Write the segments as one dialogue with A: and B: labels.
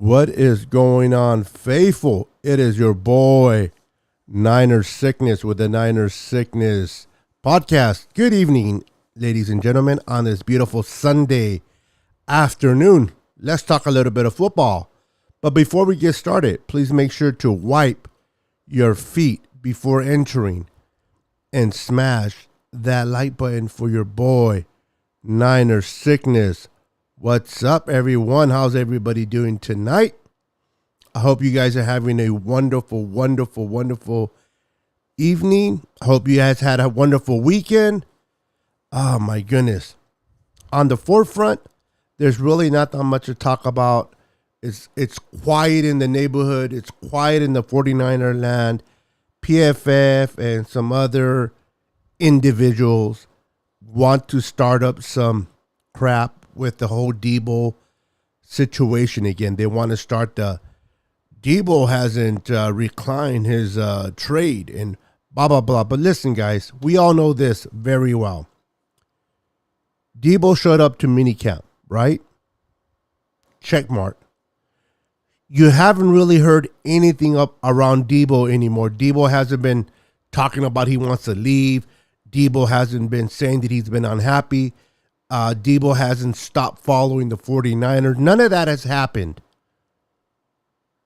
A: What is going on, faithful? It is your boy, Niners Sickness, with the Niners Sickness podcast. Good evening, ladies and gentlemen, on this beautiful Sunday afternoon. Let's talk a little bit of football. But before we get started, please make sure to wipe your feet before entering and smash that like button for your boy, Niners Sickness. What's up, everyone? How's everybody doing tonight? I hope you guys are having a wonderful, wonderful, wonderful evening. I hope you guys had a wonderful weekend. Oh, my goodness. On the forefront, there's really not that much to talk about. It's quiet in the neighborhood. It's quiet in the 49er land. PFF and some other individuals want to start up some crap with the whole Debo situation again. They want to start Debo hasn't reclined his trade and blah, blah, blah. But listen, guys, we all know this very well. Debo showed up to minicamp, right? Check mark. You haven't really heard anything up around Debo anymore. Debo hasn't been talking about he wants to leave. Debo hasn't been saying that he's been unhappy. Debo hasn't stopped following the 49ers. None of that has happened.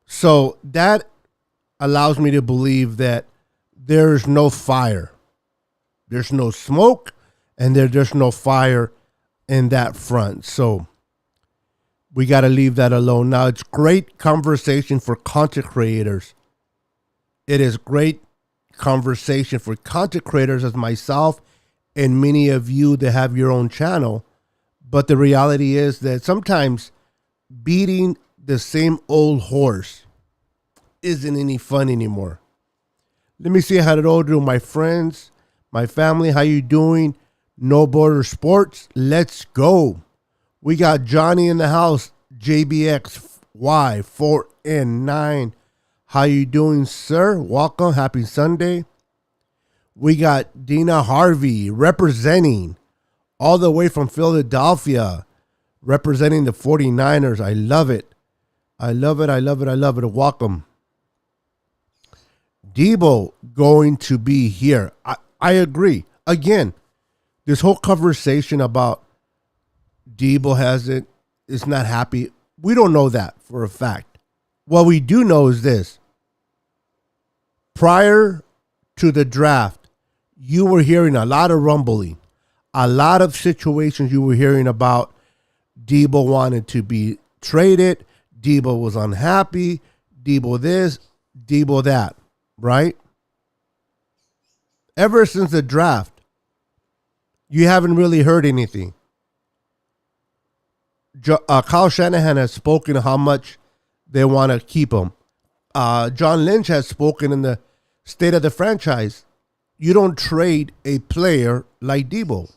A: So that allows me to believe that there's no fire. There's no smoke, and there's no fire in that front. So we got to leave that alone. Now, it's great conversation for content creators. It is great conversation for content creators as myself and many of you that have your own channel. But the reality is that sometimes beating the same old horse isn't any fun anymore. Let me see how it all do. My friends, my family, how you doing? No Border Sports, let's go. We got Johnny in the house, JBXY4N9. How you doing, sir? Welcome. Happy Sunday. We got Dina Harvey representing all the way from Philadelphia, representing the 49ers. I love it. I love it. I love it. I love it. Welcome. Debo going to be here. I agree. Again, this whole conversation about Debo is not happy. We don't know that for a fact. What we do know is this. Prior to the draft, you were hearing a lot of rumbling, a lot of situations you were hearing about Debo wanted to be traded, Debo was unhappy, Debo this, Debo that, right? Ever since the draft, you haven't really heard anything. Kyle Shanahan has spoken how much they want to keep him. John Lynch has spoken in the state of the franchise. You don't trade a player like Debo.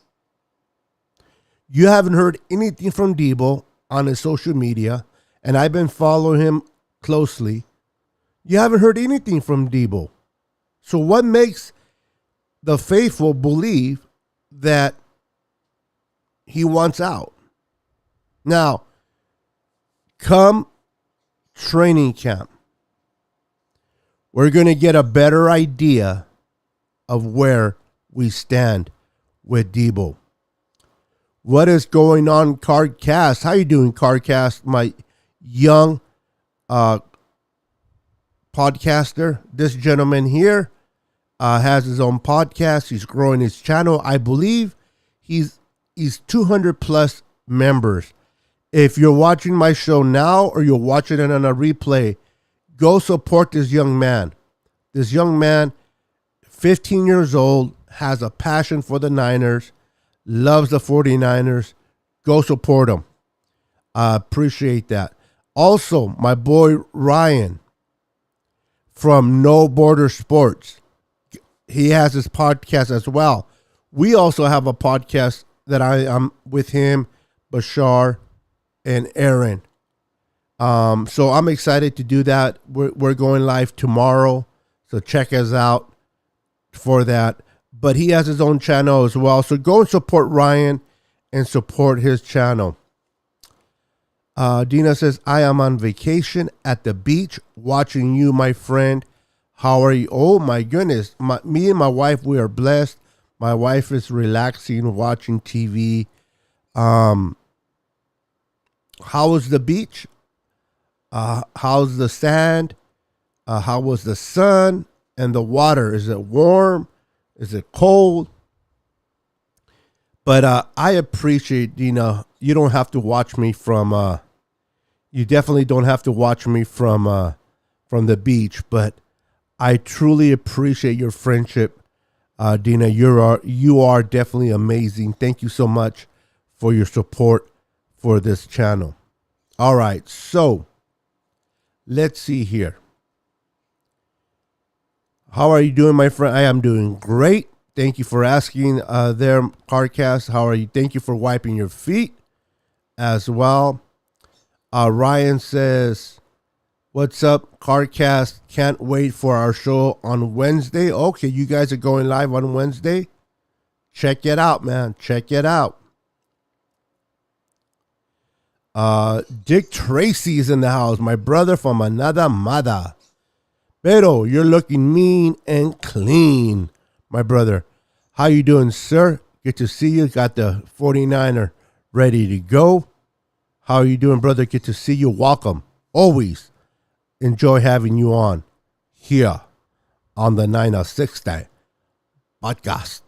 A: You haven't heard anything from Debo on his social media, and I've been following him closely. You haven't heard anything from Debo. So what makes the faithful believe that he wants out? Now, come training camp, we're going to get a better idea of where we stand with Debo. What is going on, Cardcast? How you doing, Cardcast? My young podcaster. This gentleman here has his own podcast. He's growing his channel. I believe he's 200 plus members. If you're watching my show now or you're watching it on a replay, go support this young man. This young man, 15 years old, has a passion for the Niners, loves the 49ers. Go support him. I appreciate that. Also, my boy Ryan from No Border Sports. He has his podcast as well. We also have a podcast that I'm with him, Bashar, and Aaron. So I'm excited to do that. We're going live tomorrow. So check us out for that. But he has his own channel as well. So go and support Ryan and support his channel. Dina says, I am on vacation at the beach watching you, my friend. How are you? Oh, my goodness. Me and my wife, we are blessed. My wife is relaxing, watching TV. How was the beach? How's the sand? How was the sun and the water? Is it warm? Is it cold? But I appreciate, you don't have to watch me from, you definitely don't have to watch me from the beach, but I truly appreciate your friendship, Dina. You are definitely amazing. Thank you so much for your support for this channel. All right, so let's see here. How are you doing, my friend? I am doing great. Thank you for asking there, CarCast. How are you? Thank you for wiping your feet as well. Ryan says, what's up, CarCast? Can't wait for our show on Wednesday. Okay, you guys are going live on Wednesday? Check it out, man. Check it out. Dick Tracy is in the house. My brother from another mother. Pero, you're looking mean and clean, my brother. How you doing, sir? Good to see you. Got the 49er ready to go. How are you doing, brother? Good to see you. Welcome. Always enjoy having you on here on the 960 podcast.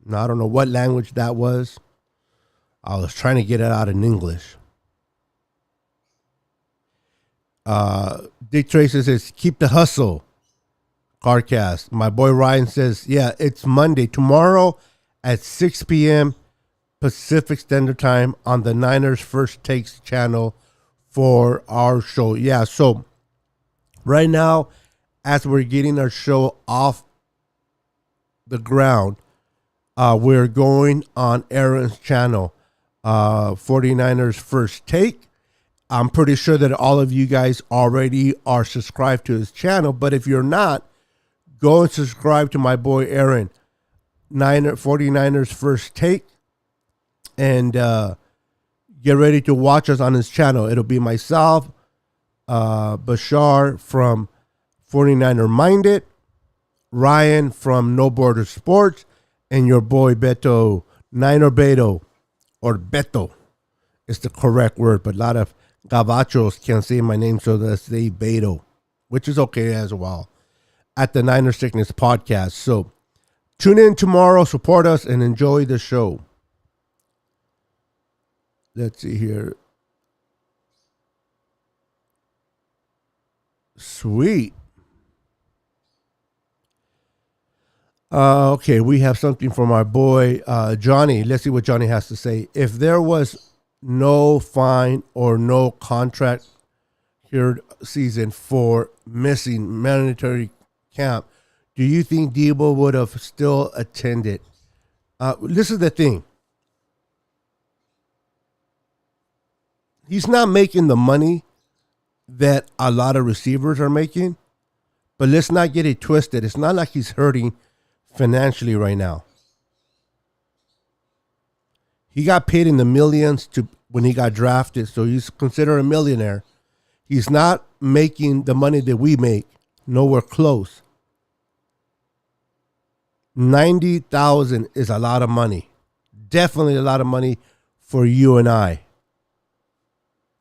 A: Now, I don't know what language that was. I was trying to get it out in English. Dick Tracy says, keep the hustle, CarCast. My boy Ryan says, yeah, it's Monday. Tomorrow at 6 p.m. Pacific Standard Time on the Niners First Takes channel for our show. Yeah, so right now, as we're getting our show off the ground, we're going on Aaron's channel, 49ers First Take. I'm pretty sure that all of you guys already are subscribed to his channel, but if you're not, go and subscribe to my boy Aaron, 49ers First Take, and get ready to watch us on his channel. It'll be myself, Bashar from 49er Minded, Ryan from No Border Sports, and your boy Beto, Niner Beto, or Beto is the correct word, but a lot of Gavachos can't say my name, so they say Beto, which is okay as well, at the Niner Sickness podcast. So tune in tomorrow, support us, and enjoy the show. Let's see here. Sweet. Okay, we have something from our boy Johnny. Let's see what Johnny has to say. If there was no fine or no contract here season for missing mandatory camp, do you think Debo would have still attended? This is the thing. He's not making the money that a lot of receivers are making, but let's not get it twisted. It's not like he's hurting financially right now. He got paid in the millions when he got drafted, so he's considered a millionaire. He's not making the money that we make, nowhere close. 90,000 is a lot of money. Definitely a lot of money for you and I.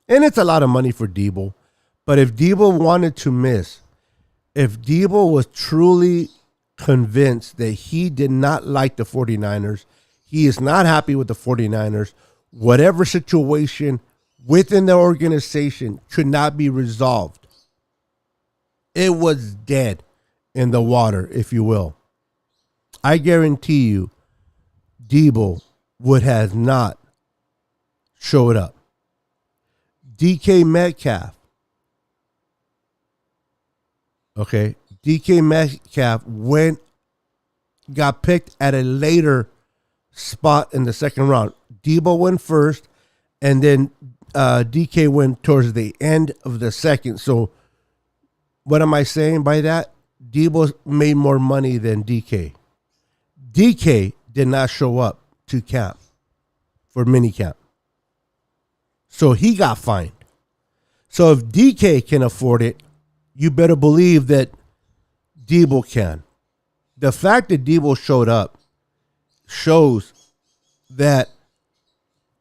A: And it's a lot of money for Debo. But if Debo wanted to miss, if Debo was truly convinced that he did not like the 49ers, he is not happy with the 49ers, whatever situation within the organization could not be resolved, it was dead in the water, if you will. I guarantee you, Debo would have not showed up. DK Metcalf. Okay. DK Metcalf got picked at a later spot in the second round. Debo went first, and then DK went towards the end of the second. So what am I saying by that? Debo made more money than DK. DK did not show up to camp for mini camp. So he got fined. So if DK can afford it, you better believe that Debo can. The fact that Debo showed up shows that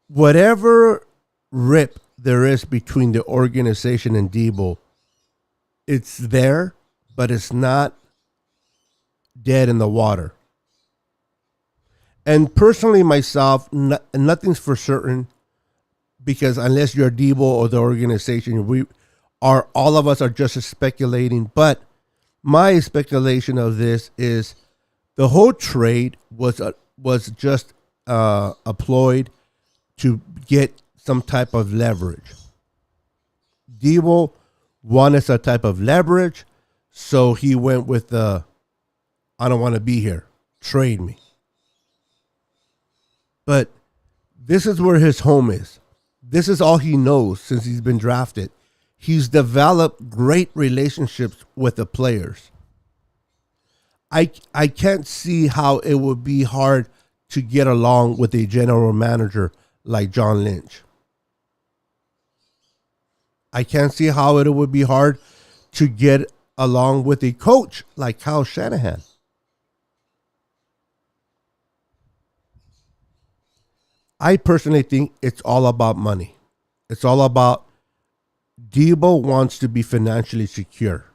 A: whatever rip there is between the organization and Debo, it's there, but it's not dead in the water. And personally, myself, nothing's for certain, because unless you're Debo or the organization, all of us are just speculating. But my speculation of this is the whole trade was just a ploy to get some type of leverage. Debo wanted some type of leverage, so he went with the "I don't want to be here, trade me." But this is where his home is. This is all he knows since he's been drafted. He's developed great relationships with the players. I can't see how it would be hard to get along with a general manager like John Lynch. I can't see how it would be hard to get along with a coach like Kyle Shanahan. I personally think it's all about money. It's all about Debo wants to be financially secure.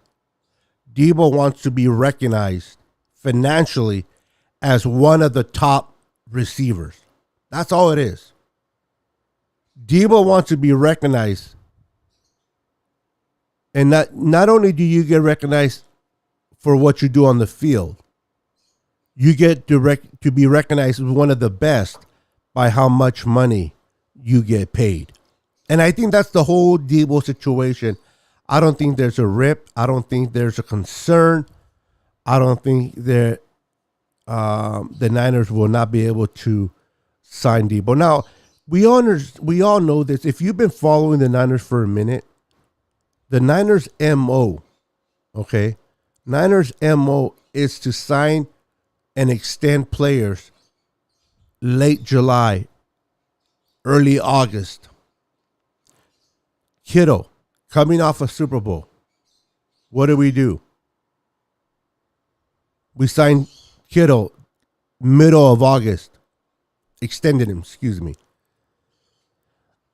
A: Debo wants to be recognized financially as one of the top receivers. That's all it is. Debo wants to be recognized. And not only do you get recognized for what you do on the field, you get to be recognized as one of the best by how much money you get paid. And I think that's the whole Debo situation. I don't think there's a rip. I don't think there's a concern. I don't think that the Niners will not be able to sign Debo. Now, we all know this. If you've been following the Niners for a minute, the Niners' MO, okay? Niners' MO is to sign and extend players late July, early August. Kittle, coming off a Super Bowl. What do? We signed Kittle middle of August. Extended him, excuse me.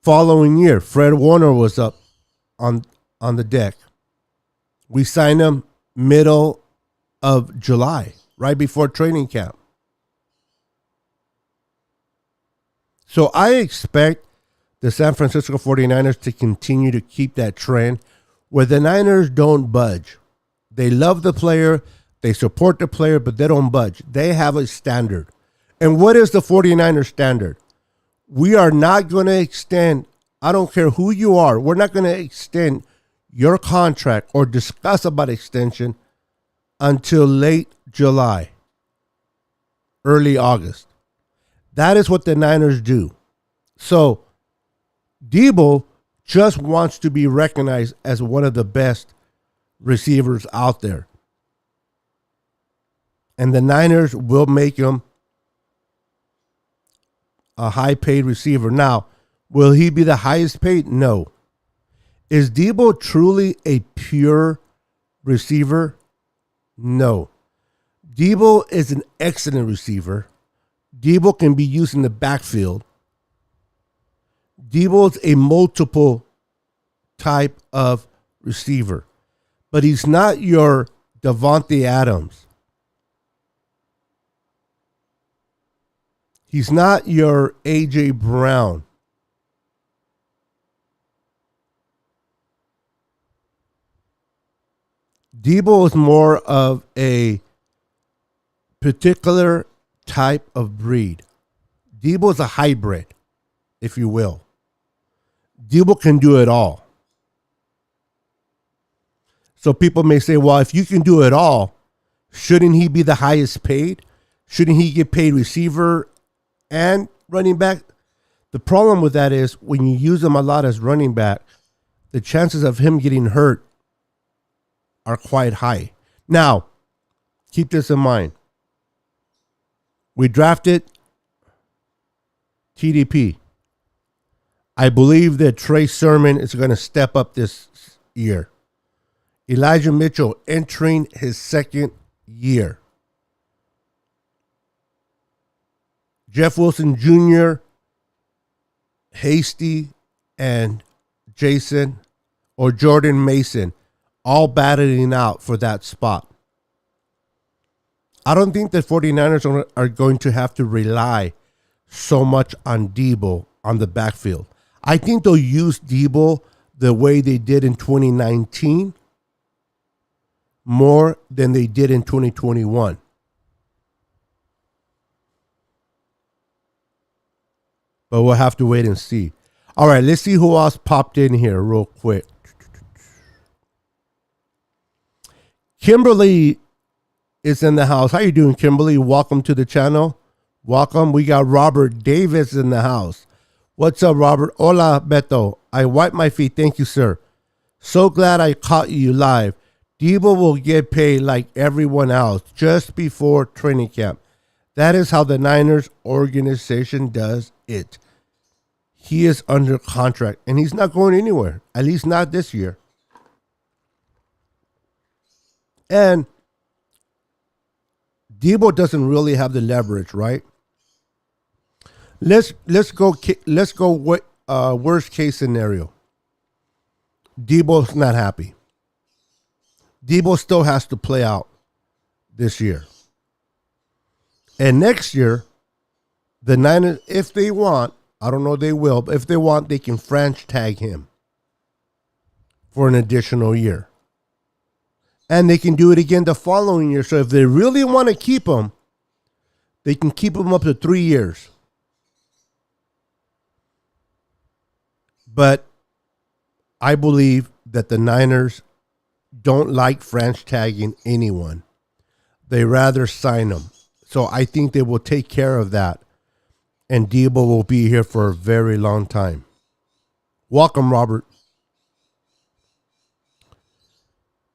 A: Following year, Fred Warner was up on the deck. We signed him middle of July, right before training camp. So I expect the San Francisco 49ers to continue to keep that trend where the Niners don't budge. They love the player, they support the player, but they don't budge. They have a standard. And what is the 49ers standard? We are not going to extend, I don't care who you are, we're not going to extend your contract or discuss about extension until late July, early August. That is what the Niners do. So Debo just wants to be recognized as one of the best receivers out there. And the Niners will make him a high-paid receiver. Now, will he be the highest paid? No. Is Debo truly a pure receiver? No. Debo is an excellent receiver. Debo can be used in the backfield. Debo's a multiple type of receiver. But he's not your Devontae Adams. He's not your A.J. Brown. Debo is more of a particular type of breed. Debo is a hybrid, if you will. Debo can do it all. So people may say, well, if you can do it all, shouldn't he be the highest paid? Shouldn't he get paid receiver and running back? The problem with that is when you use him a lot as running back, the chances of him getting hurt are quite high. Now, keep this in mind. We drafted TDP. I believe that Trey Sermon is going to step up this year. Elijah Mitchell entering his second year. Jeff Wilson Jr., Hasty, and Jason or Jordan Mason all battling out for that spot. I don't think the 49ers are going to have to rely so much on Debo on the backfield. I think they'll use Debo the way they did in 2019 more than they did in 2021. But we'll have to wait and see. All right, let's see who else popped in here real quick. Kimberly is in the house. How you doing, Kimberly? Welcome to the channel. Welcome. We got Robert Davis in the house. What's up, Robert? Hola, Beto. I wiped my feet. Thank you, sir. So glad I caught you live. Debo will get paid like everyone else just before training camp. That is how the Niners organization does it. He is under contract, and he's not going anywhere, at least not this year. And Debo doesn't really have the leverage, right? Let's go worst case scenario. Debo's not happy. Debo still has to play out this year. And next year, the Niners, if they want, I don't know they will, but if they want, they can franchise tag him for an additional year. And they can do it again the following year. So if they really want to keep him, they can keep him up to 3 years. But I believe that the Niners don't like franchise tagging anyone. They rather sign them. So I think they will take care of that. And Debo will be here for a very long time. Welcome, Robert.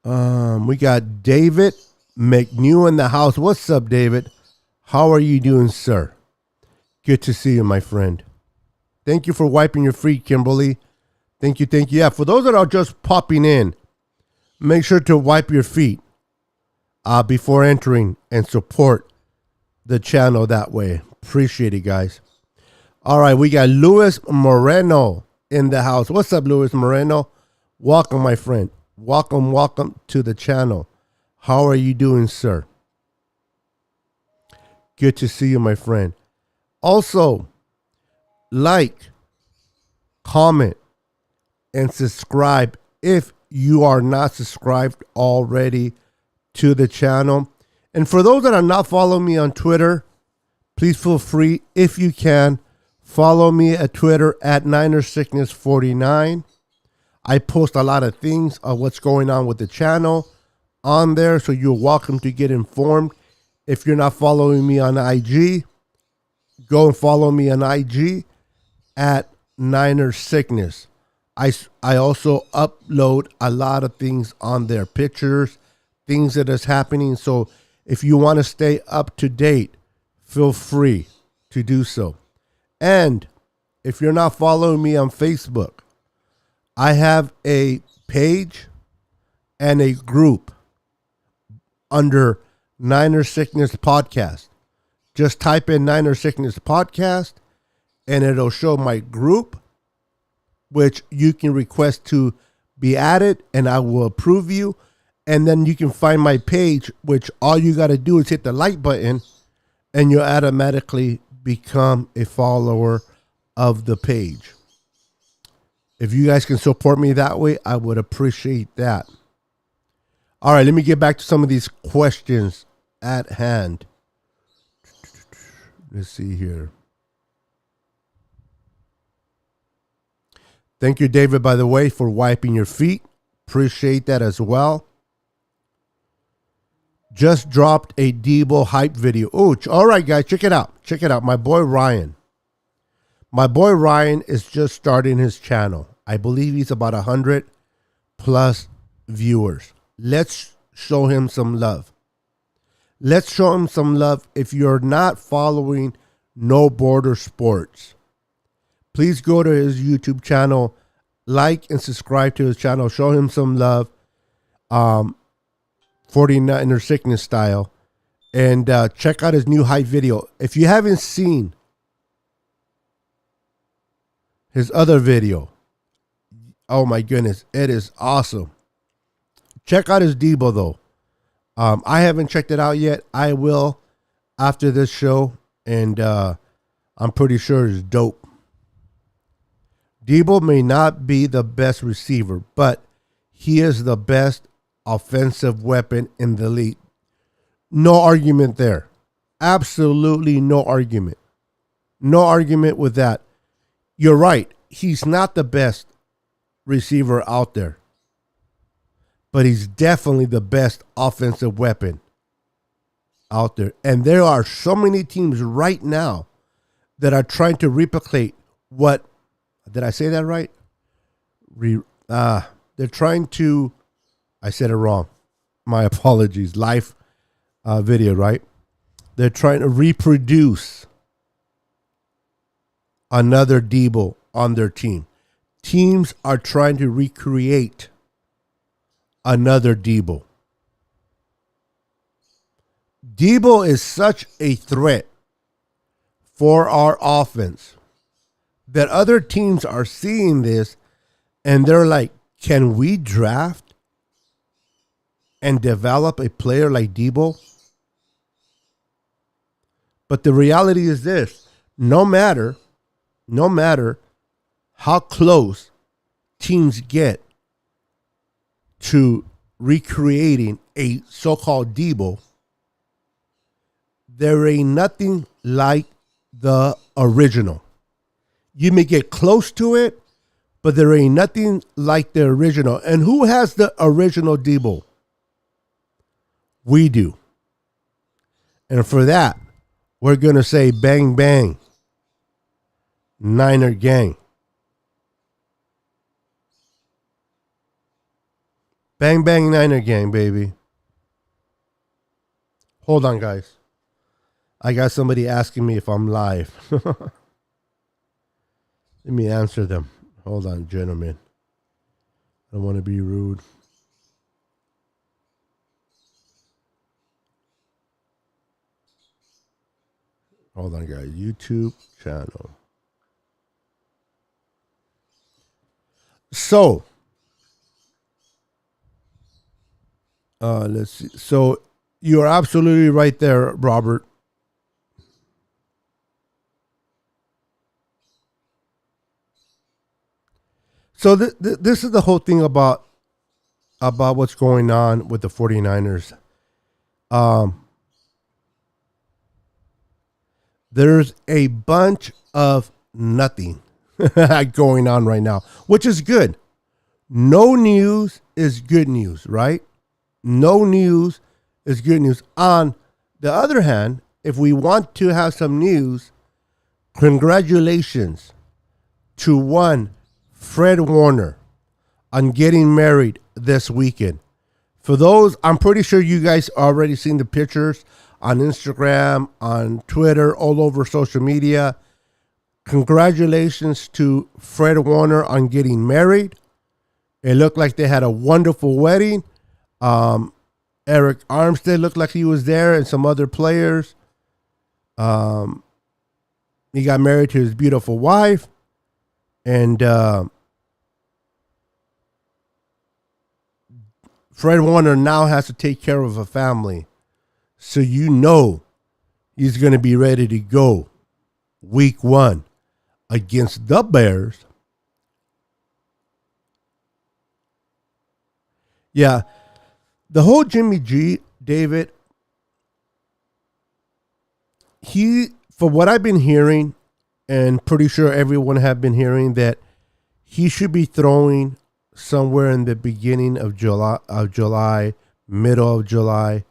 A: We got David McNew in the house. What's up, David? How are you doing, sir? Good to see you, my friend. Thank you for wiping your feet, Kimberly. Thank you, thank you. Yeah, for those that are just popping in, make sure to wipe your feet before entering and support the channel that way. Appreciate it, guys. All right, we got Luis Moreno in the house. What's up, Luis Moreno? Welcome, my friend. Welcome to the channel. How are you doing, sir? Good to see you, my friend. Also, like, comment, and subscribe if you are not subscribed already to the channel. And for those that are not following me on Twitter, please feel free, if you can, follow me at Twitter at NinersSickness49. I post a lot of things of what's going on with the channel on there, so you're welcome to get informed. If you're not following me on IG, go and follow me on IG at NinersSickness. I also upload a lot of things on there, pictures, things that is happening. So if you want to stay up to date, feel free to do so. And if you're not following me on Facebook, I have a page and a group under Niners Sickness Podcast. Just type in Niners Sickness Podcast and it'll show my group, which you can request to be added and I will approve you. And then you can find my page, which all you got to do is hit the like button and you'll automatically become a follower of the page. If you guys can support me that way, I would appreciate that. All right, let me get back to some of these questions at hand. Let's see here. Thank you, David, by the way, for wiping your feet. Appreciate that as well. Just dropped a Debo hype video. Oh, all right, guys, check it out. Check it out. My boy Ryan. My boy Ryan is just starting his channel. I believe he's about 100 plus viewers. Let's show him some love. Let's show him some love. If you're not following No Border Sports, Please go to his YouTube channel, like and subscribe to his channel. Show him some love. 49er Sickness style. And check out his new hype video. If you haven't seen his other video, oh my goodness, it is awesome. Check out his Debo though. I haven't checked it out yet. I will after this show, and I'm pretty sure it's dope. Debo may not be the best receiver, but he is the best offensive weapon in the league. No argument there. Absolutely no argument. No argument with that. You're right. He's not the best receiver out there, but he's definitely the best offensive weapon out there. And there are so many teams right now that are trying to replicate what, did I say that right? They're trying to, I said it wrong. My apologies. Live video, right? They're trying to reproduce another Debo on their team. Teams are trying to recreate another Debo. Debo is such a threat for our offense that other teams are seeing this and they're like, can we draft and develop a player like Debo? But the reality is this: no matter how close teams get to recreating a so-called Debo, there ain't nothing like the original. You may get close to it, but there ain't nothing like the original. And who has the original Debo? We do. And for that, we're going to say bang, bang, Niner gang. Bang, bang, Niner gang, baby. Hold on, guys. I got somebody asking me if I'm live. Let me answer them. Hold on, gentlemen. I don't want to be rude. Hold on, guys. YouTube channel. So, let's see. So, you're absolutely right there, Robert. So, this is the whole thing about what's going on with the 49ers. There's a bunch of nothing going on right now, which is good. No news is good news, right? No news is good news. On the other hand, if we want to have some news, congratulations to one Fred Warner on getting married this weekend. For those, I'm pretty sure you guys already seen the pictures on Instagram, on Twitter, all over social media. Congratulations to Fred Warner on getting married. It looked like they had a wonderful wedding. Eric Armstead looked like he was there, and some other players. He got married to his beautiful wife. And Fred Warner now has to take care of a family. So you know he's going to be ready to go week 1 against the Bears. Yeah, the whole Jimmy G, David, he, for what I've been hearing, and pretty sure everyone have been hearing, that he should be throwing somewhere in the beginning of July, middle of July.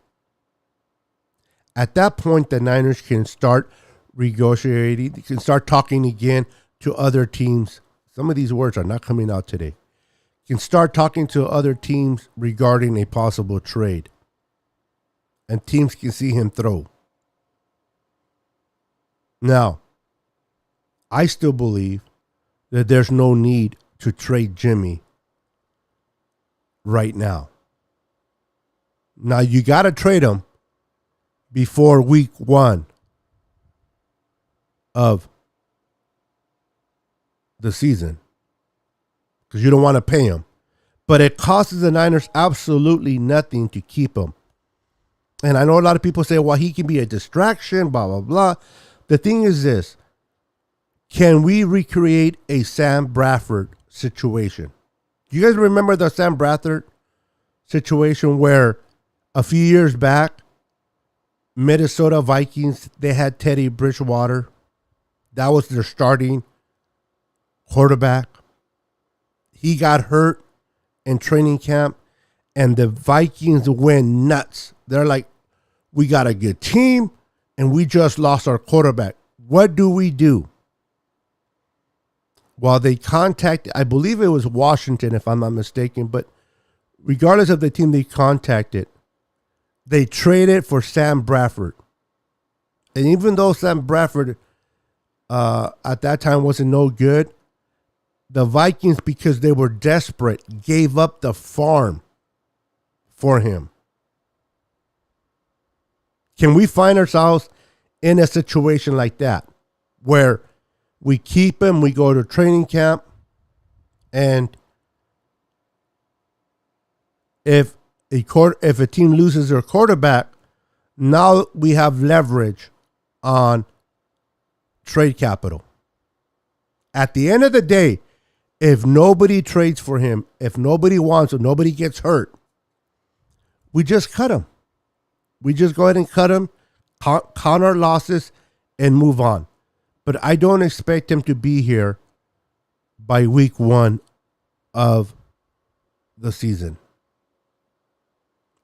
A: At that point, the Niners can start negotiating. They can start talking again to other teams. Some of these words are not coming out today. Can start talking to other teams regarding a possible trade. And teams can see him throw. Now, I still believe that there's no need to trade Jimmy right now. Now you got to trade him before week 1 of the season because you don't want to pay him. But it costs the Niners absolutely nothing to keep him. And I know a lot of people say, well, he can be a distraction, blah, blah, blah. The thing is this. Can we recreate a Sam Bradford situation? Do you guys remember the Sam Bradford situation where a few years back, Minnesota Vikings, they had Teddy Bridgewater. That was their starting quarterback. He got hurt in training camp, and the Vikings went nuts. They're like, we got a good team, and we just lost our quarterback. What do? Well, they contacted, I believe it was Washington, if I'm not mistaken, but regardless of the team they contacted, they traded for Sam Bradford. And even though Sam Bradford at that time wasn't no good, the Vikings, because they were desperate, gave up the farm for him. Can we find ourselves in a situation like that where we keep him, we go to training camp, and if a team loses their quarterback, now we have leverage on trade capital. At the end of the day, if nobody trades for him, if nobody wants him, nobody gets hurt, we just cut him. We just go ahead and cut him, count our losses, and move on. But I don't expect him to be here by week 1 of the season.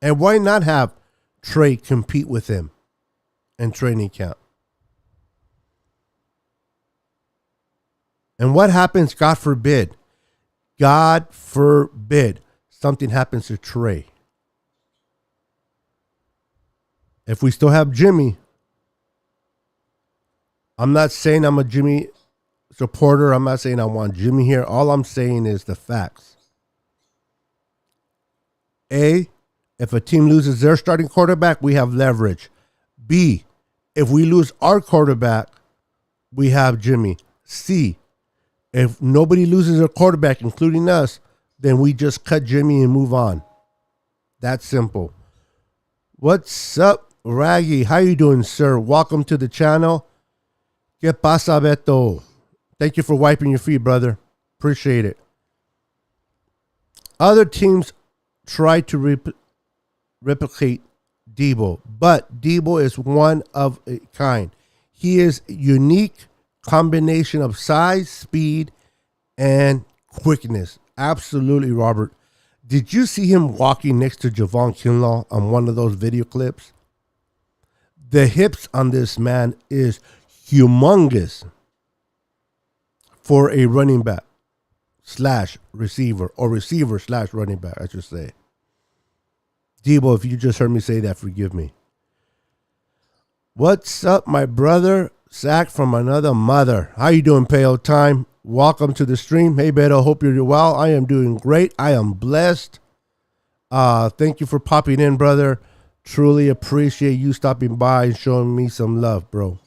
A: And why not have Trey compete with him in training camp? And what happens, God forbid, something happens to Trey? If we still have Jimmy, I'm not saying I'm a Jimmy supporter. I'm not saying I want Jimmy here. All I'm saying is the facts. A, if a team loses their starting quarterback, we have leverage. B, if we lose our quarterback, we have Jimmy. C, if nobody loses their quarterback, including us, then we just cut Jimmy and move on. That's simple. What's up, Raggy? How you doing, sir? Welcome to the channel. ¿Qué pasa, Beto? Thank you for wiping your feet, brother. Appreciate it. Other teams try to replicate Debo, but Debo is one of a kind. He is a unique combination of size, speed, and quickness. Absolutely, Robert. Did you see him walking next to Javon Kinlaw on one of those video clips? The hips on this man is humongous for a running back slash receiver, or receiver slash running back, I should say. Debo, if you just heard me say that, forgive me. What's up, my brother? Zach from another mother. How you doing, Pale Time? Welcome to the stream. Hey, Beto, hope you're well. I am doing great. I am blessed. Thank you for popping in, brother. Truly appreciate you stopping by and showing me some love, bro.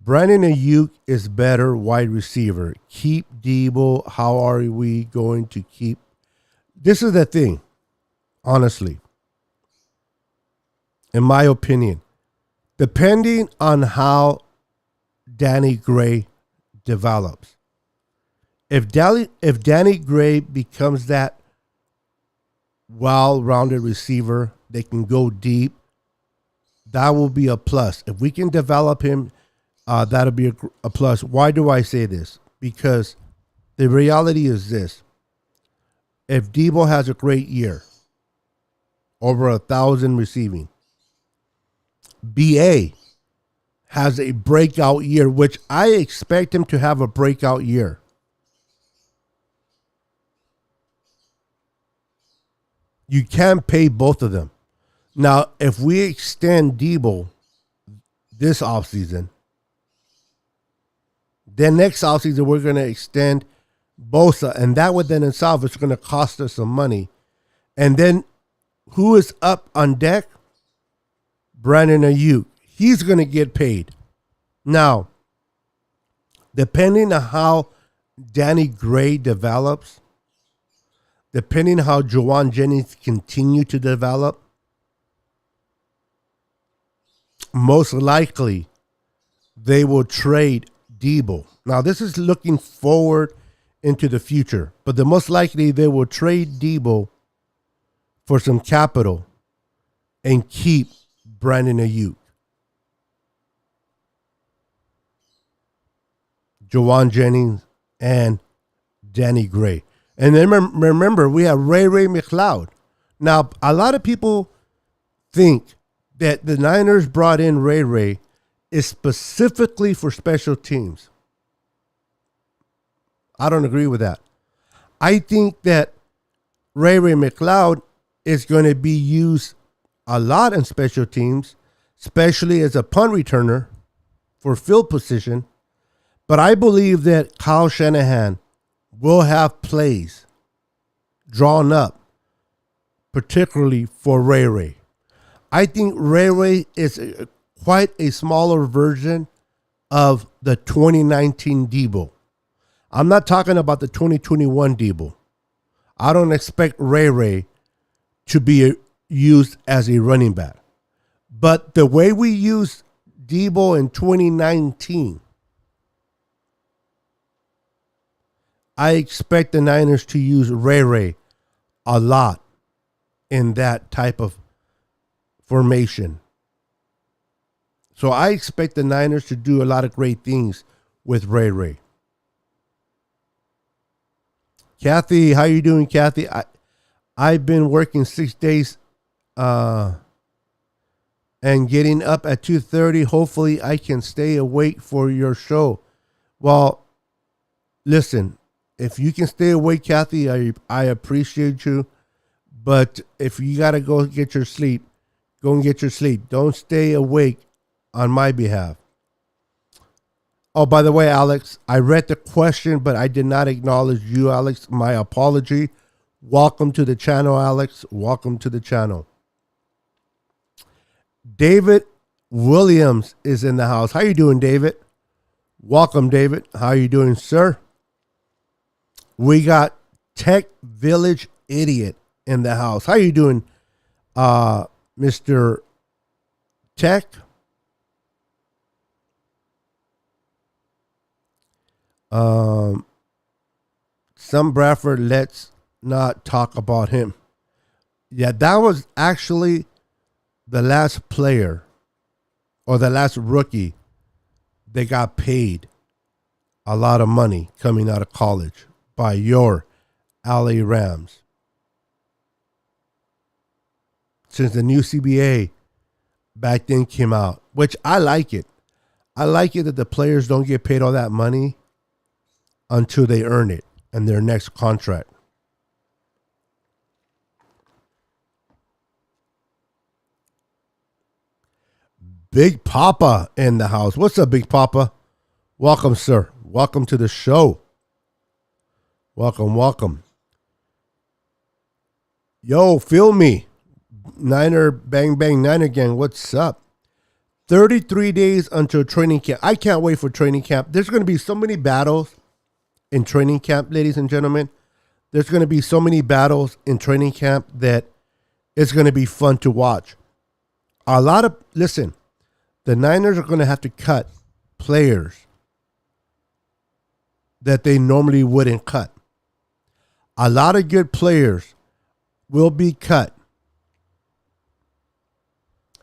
A: Brandon Ayuk is better wide receiver. Keep Debo. How are we going to keep? This is the thing, honestly. In my opinion, depending on how Danny Gray develops. If Danny Gray becomes that well-rounded receiver, they can go deep, that will be a plus. If we can develop him, that'll be a plus. Why do I say this? Because the reality is this. If Debo has a great year, over 1,000 receiving, BA has a breakout year, which I expect him to have a breakout year. You can't pay both of them. Now, if we extend Debo this offseason, Then next offseason, we're going to extend Bosa, and that would then itself is going to cost us some money. And then who is up on deck? Brandon Ayuk. He's going to get paid. Now, depending on how Danny Gray develops, depending on how Juwan Jennings continue to develop, most likely they will trade Debo. Now, this is looking forward into the future, but the most likely they will trade Debo for some capital and keep Brandon Ayuk. Juwan Jennings and Danny Gray. And then remember, we have Ray McLeod. Now, a lot of people think that the Niners brought in Ray is specifically for special teams. I don't agree with that. I think that Ray McLeod is going to be used a lot in special teams, especially as a punt returner for field position. But I believe that Kyle Shanahan will have plays drawn up, particularly for Ray. I think Ray is quite a smaller version of the 2019 Debo. I'm not talking about the 2021 Debo. I don't expect Ray to be used as a running back. But the way we used Debo in 2019, I expect the Niners to use Ray a lot in that type of formation. So I expect the Niners to do a lot of great things with Ray. Kathy, how you doing, Kathy? I've been working 6 days and getting up at 2:30. Hopefully I can stay awake for your show. Well, listen, if you can stay awake, Kathy, I appreciate you. But if you got to go get your sleep, go and get your sleep. Don't stay awake on my behalf. Oh, by the way, Alex, I read the question, but I did not acknowledge you, Alex. My apology. Welcome to the channel, Alex. Welcome to the channel. David Williams is in the house. How you doing, David? Welcome, David. How you doing, sir? We got Tech Village Idiot in the house. How you doing, Mr. Tech? Sam Bradford, let's not talk about him. Yeah, that was actually the last player or the last rookie that got paid a lot of money coming out of college by your LA Rams. Since the new CBA back then came out, which I like it. I like it that the players don't get paid all that money until they earn it in their next contract. Big Papa in the house. What's up, Big Papa? Welcome, sir. Welcome to the show. Welcome. Yo, feel me. Niner, bang, bang, Niner gang. What's up? 33 days until training camp. I can't wait for training camp. There's going to be so many battles in training camp, ladies and gentlemen. There's going to be so many battles in training camp that it's going to be fun to watch. Listen, the Niners are going to have to cut players that they normally wouldn't cut. A lot of good players will be cut.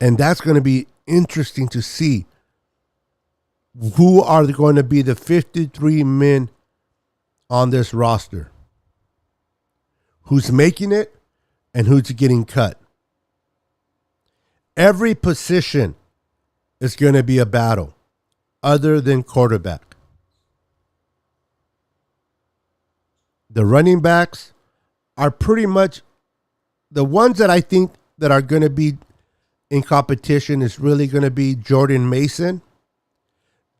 A: And that's going to be interesting to see who are going to be the 53 men on this roster. Who's making it and who's getting cut. Every position is going to be a battle other than quarterback. The running backs are pretty much the ones that I think that are going to be in competition is really going to be Jordan Mason,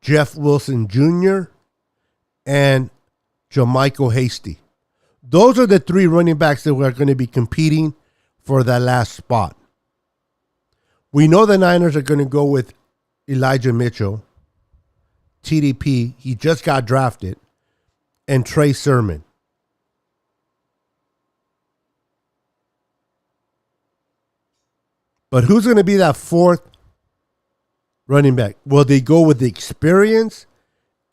A: Jeff Wilson Jr., and Jermichael Hasty. Those are the three running backs that are going to be competing for that last spot. We know the Niners are going to go with Elijah Mitchell, TDP. He just got drafted, and Trey Sermon. But who's going to be that fourth running back? Will they go with the experience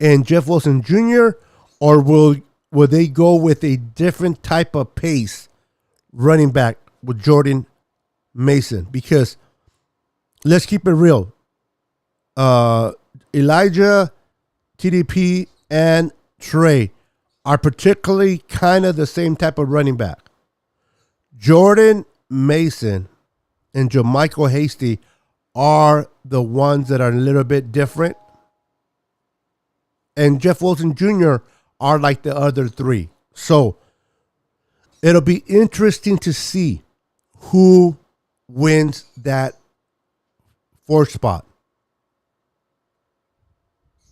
A: and Jeff Wilson Jr., or will they go with a different type of pace running back with Jordan Mason? Because let's keep it real. Elijah, TDP, and Trey are particularly kind of the same type of running back. Jordan Mason and Jermichael Hasty are the ones that are a little bit different. And Jeff Wilson Jr. are like the other three. So it'll be interesting to see who wins that fourth spot.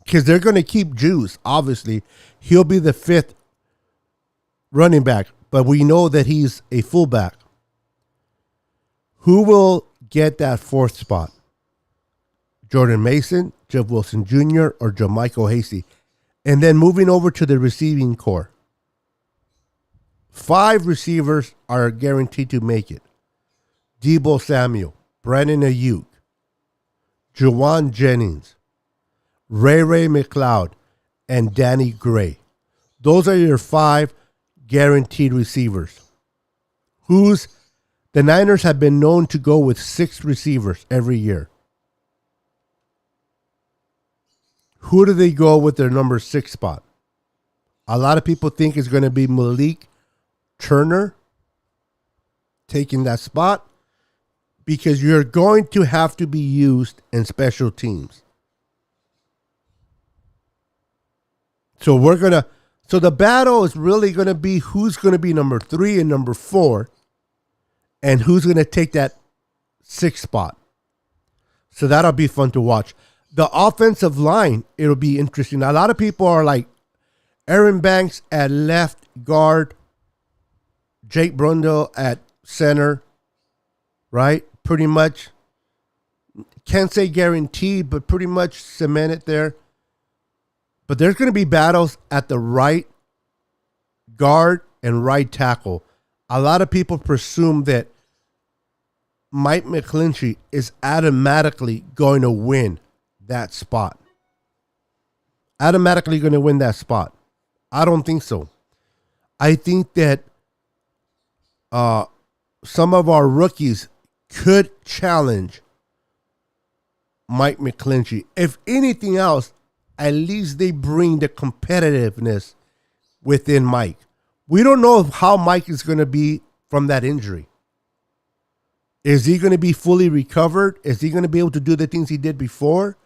A: Because they're going to keep Juice, obviously. He'll be the fifth running back. But we know that he's a fullback. Who will get that fourth spot? Jordan Mason, Jeff Wilson Jr., or Jermichael Hasty? And then moving over to the receiving core. 5 receivers are guaranteed to make it. Deebo Samuel, Brandon Ayuk, Juwan Jennings, Ray McLeod, and Danny Gray. Those are your 5 guaranteed receivers. The Niners have been known to go with 6 receivers every year. Who do they go with their number 6 spot? A lot of people think it's going to be Malik Turner taking that spot because you're going to have to be used in special teams. So the battle is really going to be who's going to be number 3 and number 4 and who's going to take that 6th spot. So that'll be fun to watch. The offensive line, it'll be interesting. A lot of people are like Aaron Banks at left guard, Jake Brundle at center, right? Pretty much, can't say guaranteed, but pretty much cemented there. But there's going to be battles at the right guard and right tackle. A lot of people presume that Mike McGlinchey is automatically going to win that spot. Automatically going to win that spot. I don't think so. I think that some of our rookies could challenge Mike McGlinchey. If anything else, at least they bring the competitiveness within Mike. We don't know how Mike is going to be from that injury. Is he going to be fully recovered? Is he going to be able to do the things he did before?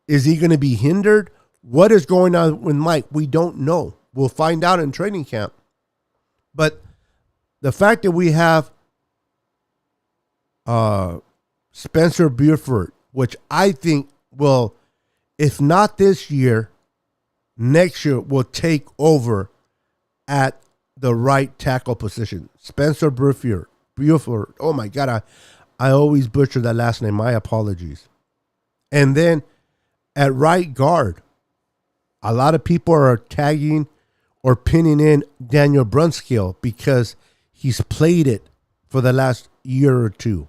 A: Is he going to be hindered? What is going on with Mike? We don't know. We'll find out in training camp. But the fact that we have Spencer Burford, which I think will, if not this year, next year will take over at the right tackle position. Spencer Burford. Oh my God, I always butcher that last name. My apologies. And then at right guard, a lot of people are tagging or pinning in Daniel Brunskill because he's played it for the last year or two.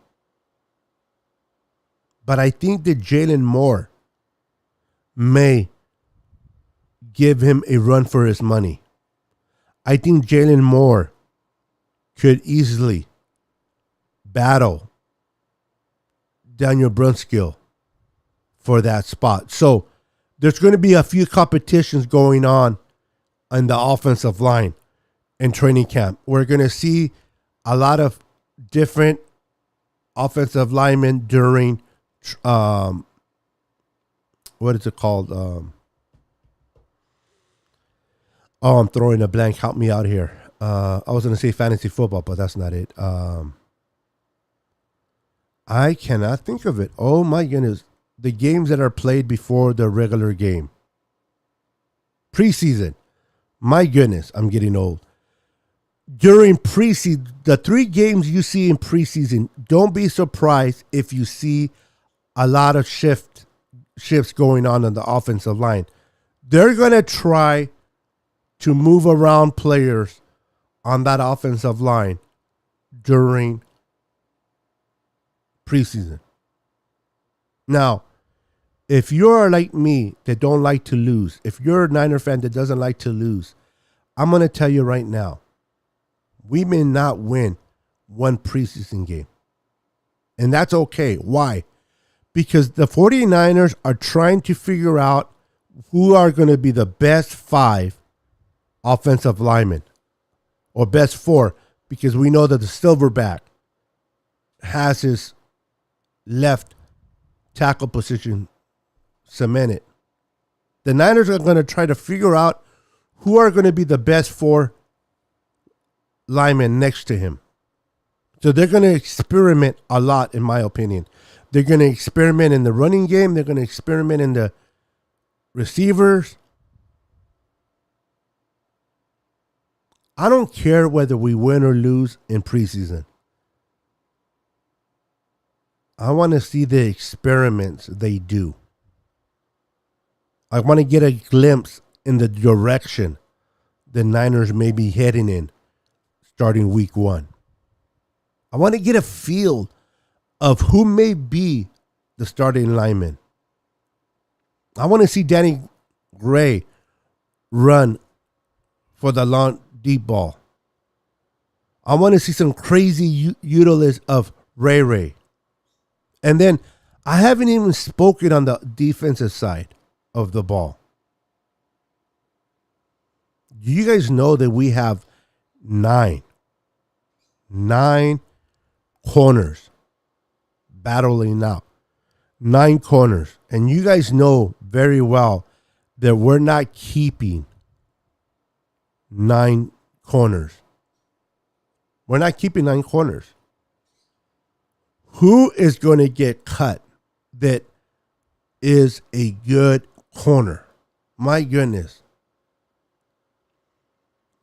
A: But I think that Jalen Moore may give him a run for his money. I think Jalen Moore could easily battle Daniel Brunskill for that spot. So there's going to be a few competitions going on the offensive line in training camp. We're going to see a lot of different offensive linemen during what is it called? I'm throwing a blank. Help me out here. I was going to say fantasy football, but that's not it. I cannot think of it. Oh my goodness. The games that are played before the regular game. Preseason. My goodness, I'm getting old. During preseason, the 3 games you see in preseason, don't be surprised if you see a lot of shifts going on the offensive line. They're going to try to move around players on that offensive line during preseason. Now, if you're like me that don't like to lose, if you're a Niner fan that doesn't like to lose, I'm going to tell you right now, we may not win one preseason game. And that's okay. Why? Because the 49ers are trying to figure out who are going to be the best 5 offensive linemen, or best 4, because we know that the silverback has his left tackle position cemented. The Niners are going to try to figure out who are going to be the best 4 linemen next to him. So they're going to experiment a lot, in my opinion. They're going to experiment in the running game. They're going to experiment in the receivers. I don't care whether we win or lose in preseason. I want to see the experiments they do. I want to get a glimpse in the direction the Niners may be heading in starting week 1. I want to get a feel of who may be the starting lineman. I want to see Danny Gray run for the long, deep ball. I want to see some crazy utilization of Ray. And then I haven't even spoken on the defensive side of the ball. Do you guys know that we have 9 corners battling out? 9 corners. And you guys know very well that we're not keeping 9 corners. We're not keeping 9 corners. Who is going to get cut that is a good corner? My goodness.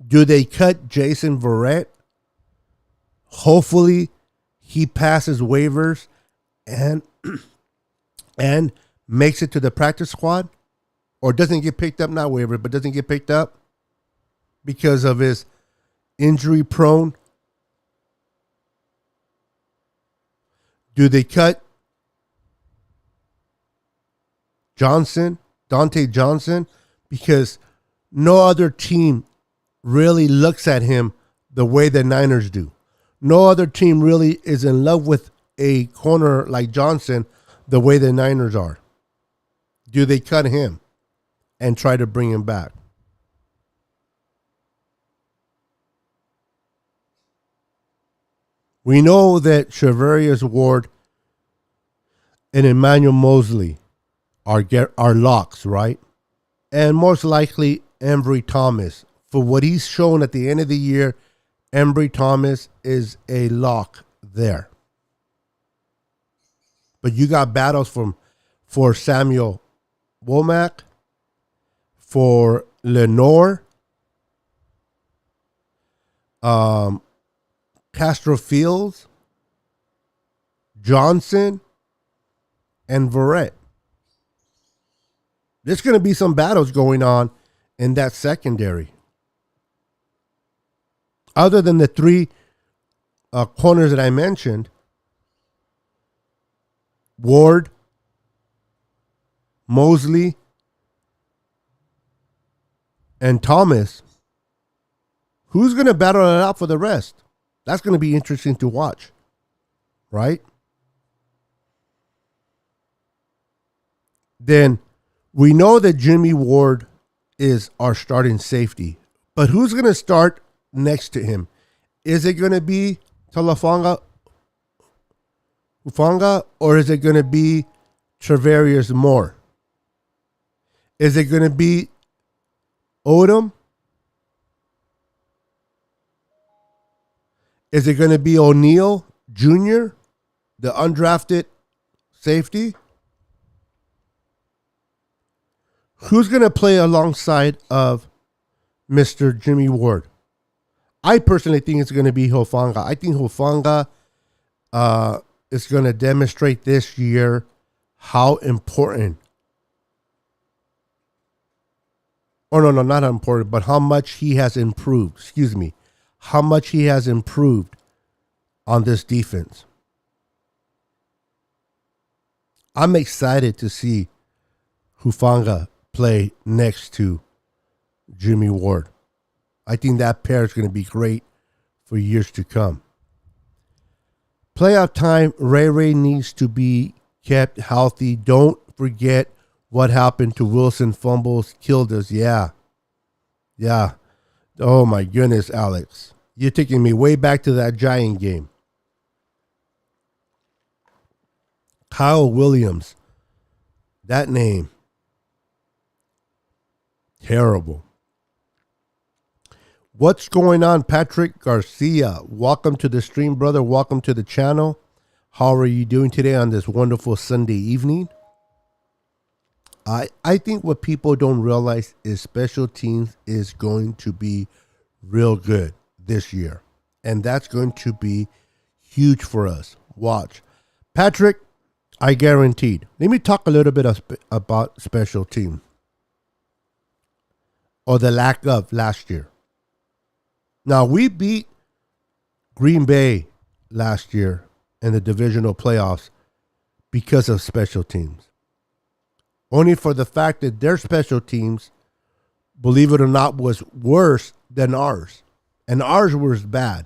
A: Do they cut Jason Verrett? Hopefully he passes waivers and makes it to the practice squad, or doesn't get picked up, not waiver, but doesn't get picked up because of his injury prone. Do they cut Dante Johnson? Because no other team really looks at him the way the Niners do. No other team really is in love with a corner like Johnson the way the Niners are. Do they cut him and try to bring him back? We know that Charvarius Ward and Emmanuel Mosley are locks, right? And most likely Embry Thomas. For what he's shown at the end of the year, Embry Thomas is a lock there. But you got battles for Samuel Womack, for Lenore, Castro Fields, Johnson, and Verrett. There's going to be some battles going on in that secondary. Other than the 3 corners that I mentioned, Ward, Mosley, and Thomas, who's going to battle it out for the rest? That's going to be interesting to watch, right? Then we know that Jimmy Ward is our starting safety, but who's going to start next to him? Is it going to be Hufanga, or is it going to be Travarius Moore? Is it going to be Odom? Is it going to be O'Neal Jr., the undrafted safety? Who's going to play alongside of Mr. Jimmy Ward. I personally think it's going to be Hufanga. I think Hufanga is going to demonstrate this year how important, or no, not important, but how much he has improved. Excuse me. How much he has improved on this defense. I'm excited to see Hufanga play next to Jimmy Ward. I think that pair is going to be great for years to come. Playoff time, Ray needs to be kept healthy. Don't forget what happened to Wilson. Fumbles killed us. Yeah. Oh my goodness, Alex. You're taking me way back to that Giant game. Kyle Williams. That name. Terrible. What's going on, Patrick Garcia? Welcome to the stream, brother. Welcome to the channel. How are you doing today on this wonderful Sunday evening? I think what people don't realize is special teams is going to be real good this year. And that's going to be huge for us. Watch. Patrick, I guaranteed. Let me talk a little bit about special team. Or the lack of last year. Now, we beat Green Bay last year in the divisional playoffs because of special teams. Only for the fact that their special teams, believe it or not, was worse than ours. And ours was bad.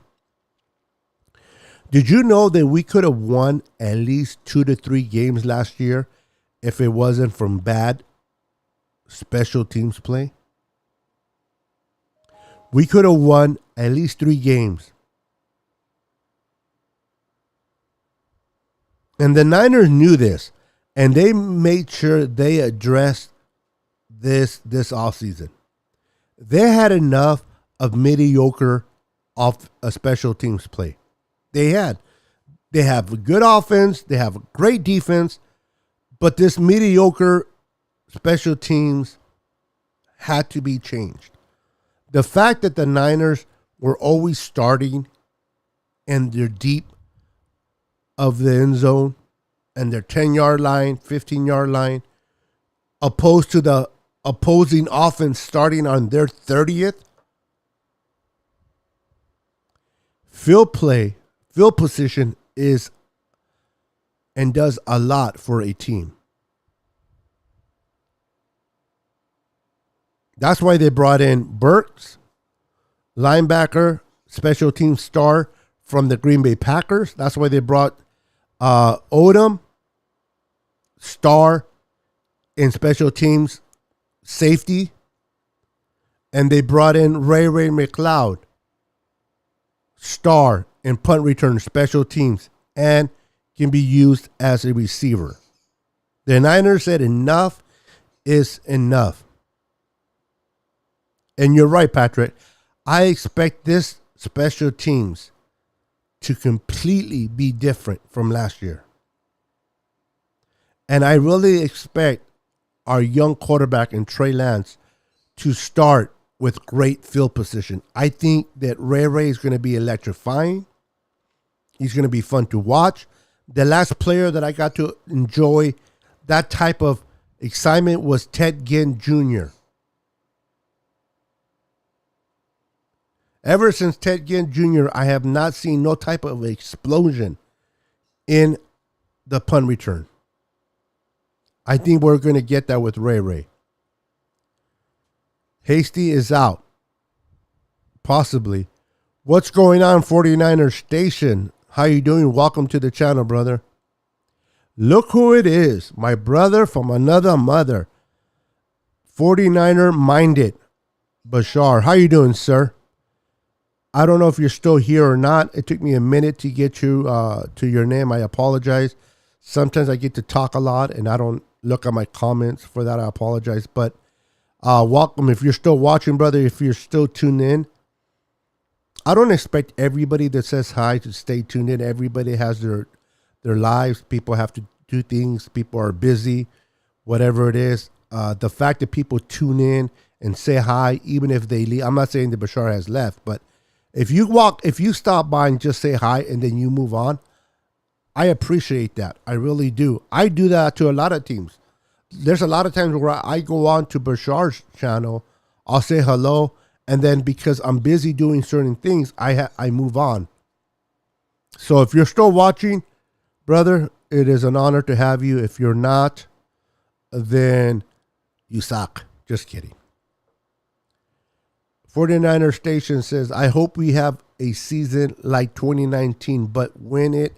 A: Did you know that we could have won at least 2 to 3 games last year if it wasn't from bad special teams play? We could have won at least 3 games. And the Niners knew this. And they made sure they addressed this offseason. They had enough of mediocre off a special teams play. They have a good offense. They have a great defense. But this mediocre special teams had to be changed. The fact that the Niners were always starting and they're deep of the end zone and their 10-yard line, 15-yard line, opposed to the opposing offense starting on their 30th. Field position is and does a lot for a team. That's why they brought in Burks, linebacker, special team star from the Green Bay Packers. That's why they brought Odom, star in special teams, safety. And they brought in Ray McLeod, star in punt return, special teams, and can be used as a receiver. The Niners said enough is enough. And you're right, Patrick. I expect this special teams to completely be different from last year. And I really expect our young quarterback in Trey Lance to start with great field position. I think that Ray is going to be electrifying. He's going to be fun to watch. The last player that I got to enjoy that type of excitement was Ted Ginn Jr. Ever since Ted Ginn Jr., I have not seen no type of explosion in the punt return. I think we're going to get that with Ray. Hasty is out. Possibly. What's going on, 49er Station? How you doing? Welcome to the channel, brother. Look who it is. My brother from another mother. 49er minded. Bashar. How you doing, sir? I don't know if you're still here or not. It took me a minute to get you to your name. I apologize. Sometimes I get to talk a lot and I don't look at my comments. For that, I apologize. But welcome. If you're still watching, brother, if you're still tuned in, I don't expect everybody that says hi to stay tuned in. Everybody has their lives. People have to do things. People are busy, whatever it is. The fact that people tune in and say hi, even if they leave. I'm not saying that Bashar has left, but if you stop by and just say hi and then you move on, I appreciate that. I really do. I do that to a lot of teams. There's a lot of times where I go on to Bashar's channel, I'll say hello, and then because I'm busy doing certain things, I move on. So if you're still watching, brother, it is an honor to have you. If you're not, then you suck. Just kidding. 49er Station says, I hope we have a season like 2019, but win it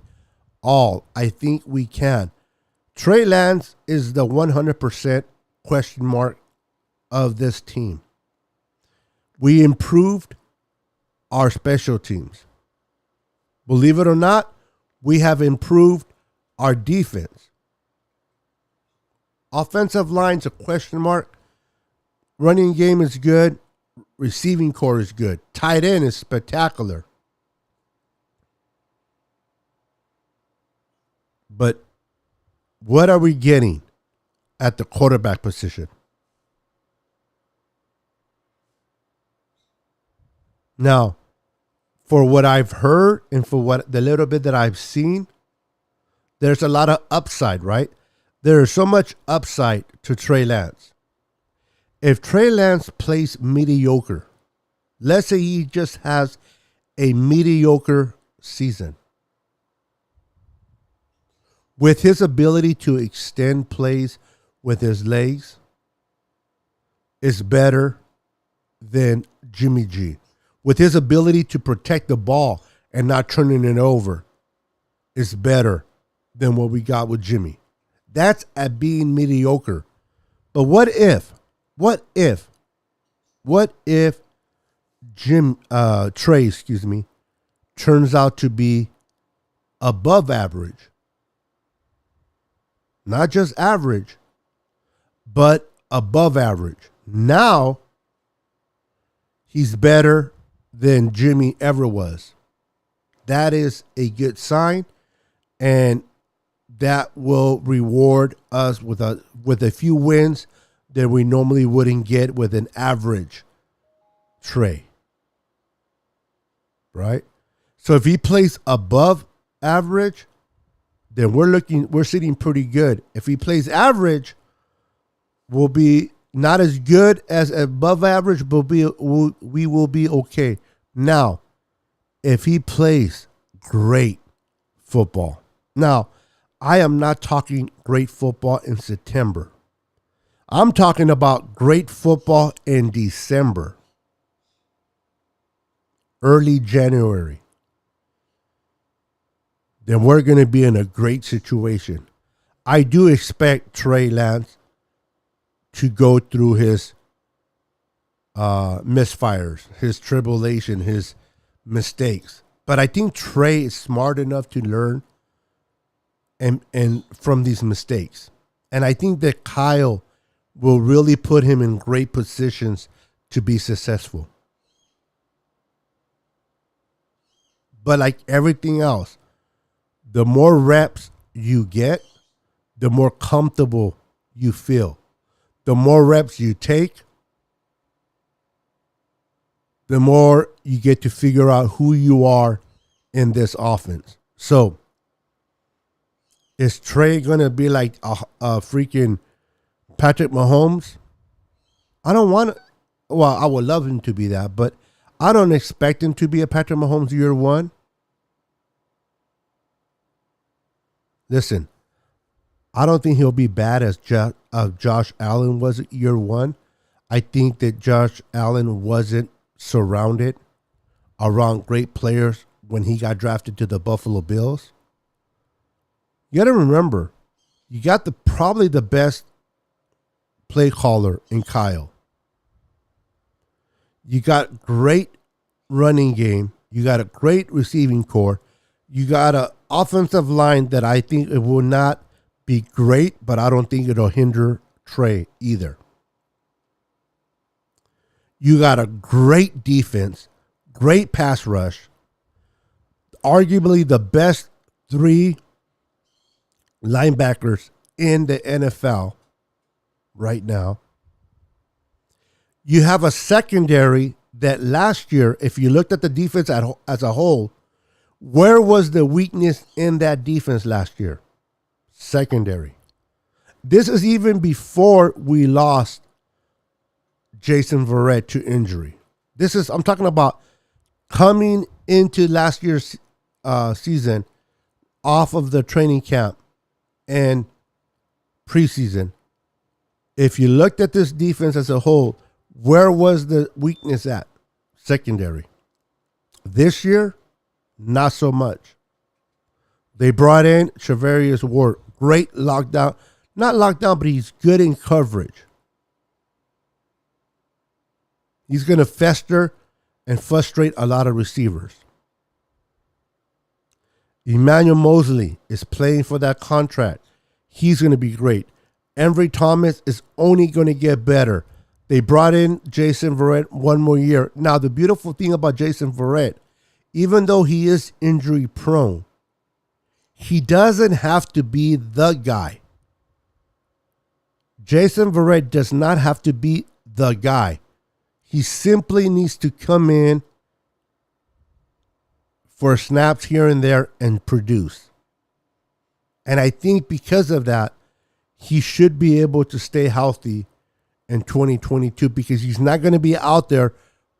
A: all. I think we can. Trey Lance is the 100% question mark of this team. We improved our special teams. Believe it or not, we have improved our defense. Offensive line's a question mark. Running game is good. Receiving core is good. Tight end is spectacular. But what are we getting at the quarterback position? Now, for what I've heard and for what the little bit that I've seen, there's a lot of upside, right? There is so much upside to Trey Lance. If Trey Lance plays mediocre, let's say he just has a mediocre season, with his ability to extend plays with his legs, is better than Jimmy G. With his ability to protect the ball and not turning it over, is better than what we got with Jimmy. That's at being mediocre. But what if Trey, turns out to be above average? Not just average, but above average. Now, he's better than Jimmy ever was. That is a good sign, and that will reward us with a few wins that we normally wouldn't get with an average Trey. Right? So if he plays above average, then we're sitting pretty good. If he plays average, we'll be not as good as above average, but we will be okay. Now, if he plays great football. Now, I am not talking great football in September. I'm talking about great football in December, early January. Then we're going to be in a great situation. I do expect Trey Lance to go through his misfires, his tribulation, his mistakes. But I think Trey is smart enough to learn and from these mistakes. And I think that Kyle will really put him in great positions to be successful. But like everything else, the more reps you get, the more comfortable you feel. The more reps you take, the more you get to figure out who you are in this offense. So, is Trey going to be like a freaking Patrick Mahomes? I don't want to. Well, I would love him to be that, but I don't expect him to be a Patrick Mahomes year one. Listen, I don't think he'll be bad as Josh Allen was year one. I think that Josh Allen wasn't surrounded around great players when he got drafted to the Buffalo Bills. You got to remember, you got probably the best play caller in Kyle. You got great running game. You got a great receiving core. You got an offensive line that I think it will not be great, but I don't think it'll hinder Trey either. You got a great defense, great pass rush, arguably the best three linebackers in the NFL right now. You have a secondary that last year, if you looked at the defense as a whole, where was the weakness in that defense last year? Secondary. This is even before we lost Jason Verrett to injury. I'm talking about coming into last year's season off of the training camp and preseason. If you looked at this defense as a whole, where was the weakness at? Secondary. This year, not so much. They brought in Charvarius Ward. Great lockdown. Not lockdown, but he's good in coverage. He's going to fester and frustrate a lot of receivers. Emmanuel Mosley is playing for that contract. He's going to be great. Emory Thomas is only going to get better. They brought in Jason Verrett one more year. Now, the beautiful thing about Jason Verrett, even though he is injury prone, he doesn't have to be the guy. Jason Verrett does not have to be the guy. He simply needs to come in for snaps here and there and produce. And I think because of that, he should be able to stay healthy in 2022 because he's not going to be out there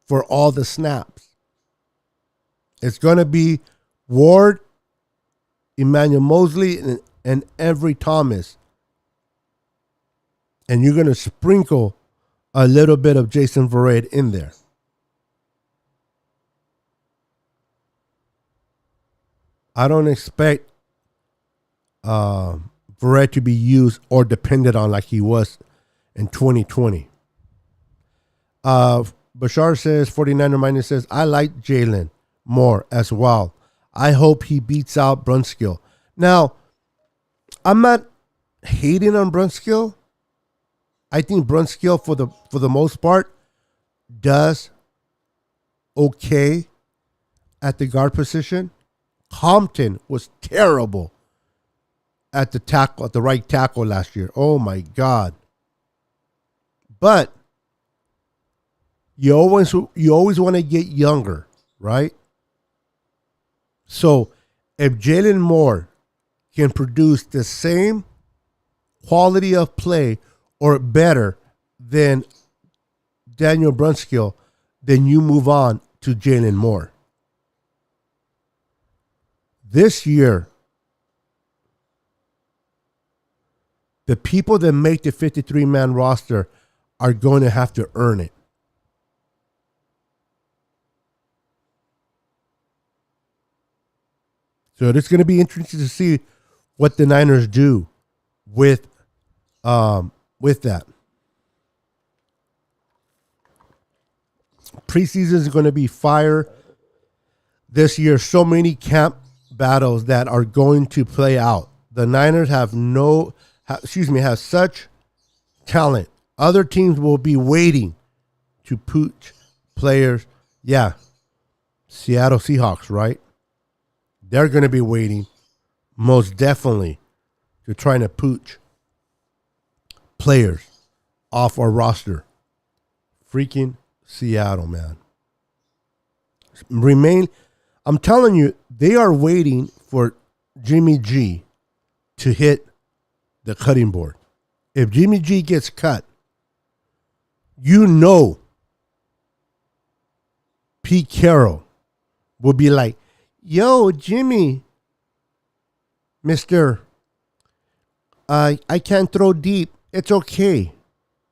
A: for all the snaps. It's going to be Ward, Emmanuel Mosley, and Emory Thomas. And you're going to sprinkle a little bit of Jason Verrett in there. I don't expect Verrett to be used or depended on like he was in 2020. Bashar says, 49er minus says, I like Jalen more as well. I hope he beats out Brunskill. Now, I'm not hating on Brunskill. I think Brunskill, for the most part, does okay at the guard position. Compton was terrible at the right tackle last year. Oh my God. But you always want to get younger, right? So if Jalen Moore can produce the same quality of play or better than Daniel Brunskill, then you move on to Jalen Moore. This year, the people that make the 53-man roster are going to have to earn it. So it's going to be interesting to see what the Niners do with that. Preseason is going to be fire this year. So many camp battles that are going to play out. The Niners have such talent. Other teams will be waiting to pooch players. Yeah, Seattle Seahawks, right? They're going to be waiting, most definitely, to trying to pooch players off our roster. Freaking Seattle, man. I'm telling you, they are waiting for Jimmy G to hit the cutting board. If Jimmy G gets cut, you know Pete Carroll will be like, yo, Jimmy, mister, I can't throw deep. It's okay.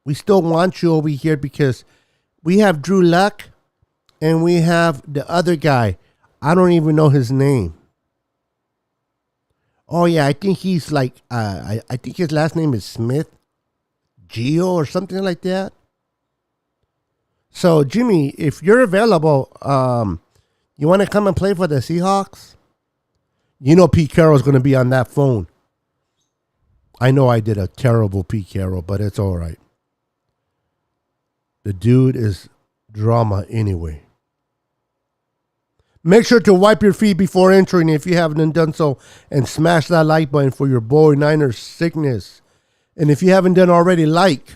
A: We still want you over here because we have Drew Luck and we have the other guy. I don't even know his name. Oh, yeah, I think he's like, I think his last name is Smith, Gio or something like that. So, Jimmy, if you're available, you want to come and play for the Seahawks? You know Pete Carroll's going to be on that phone. I know I did a terrible Pete Carroll, but it's all right. The dude is drama anyway. Make sure to wipe your feet before entering if you haven't done so, and smash that like button for your boy Niners sickness. And if you haven't done already, like,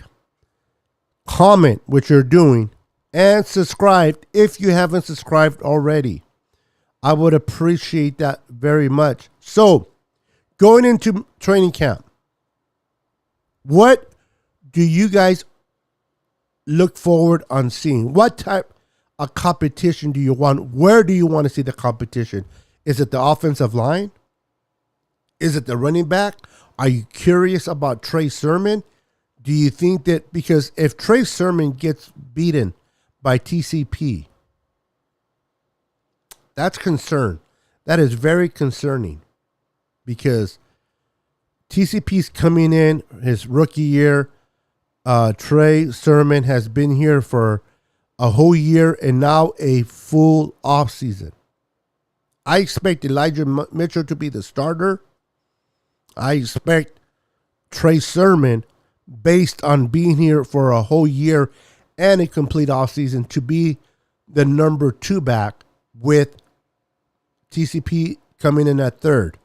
A: comment what you're doing, and subscribe if you haven't subscribed already. I would appreciate that very much. So, going into training camp, what do you guys look forward on seeing? What type of competition do you want? Where do you want to see the competition? Is it the offensive line? Is it the running back? Are you curious about Trey Sermon? Do you think that because if Trey Sermon gets beaten by TCP, that's concern. That is very concerning because TCP's coming in his rookie year. Trey Sermon has been here for a whole year and now a full offseason. I expect Elijah Mitchell to be the starter. I expect Trey Sermon, based on being here for a whole year and a complete offseason, to be the number 2 back with TCP coming in at third.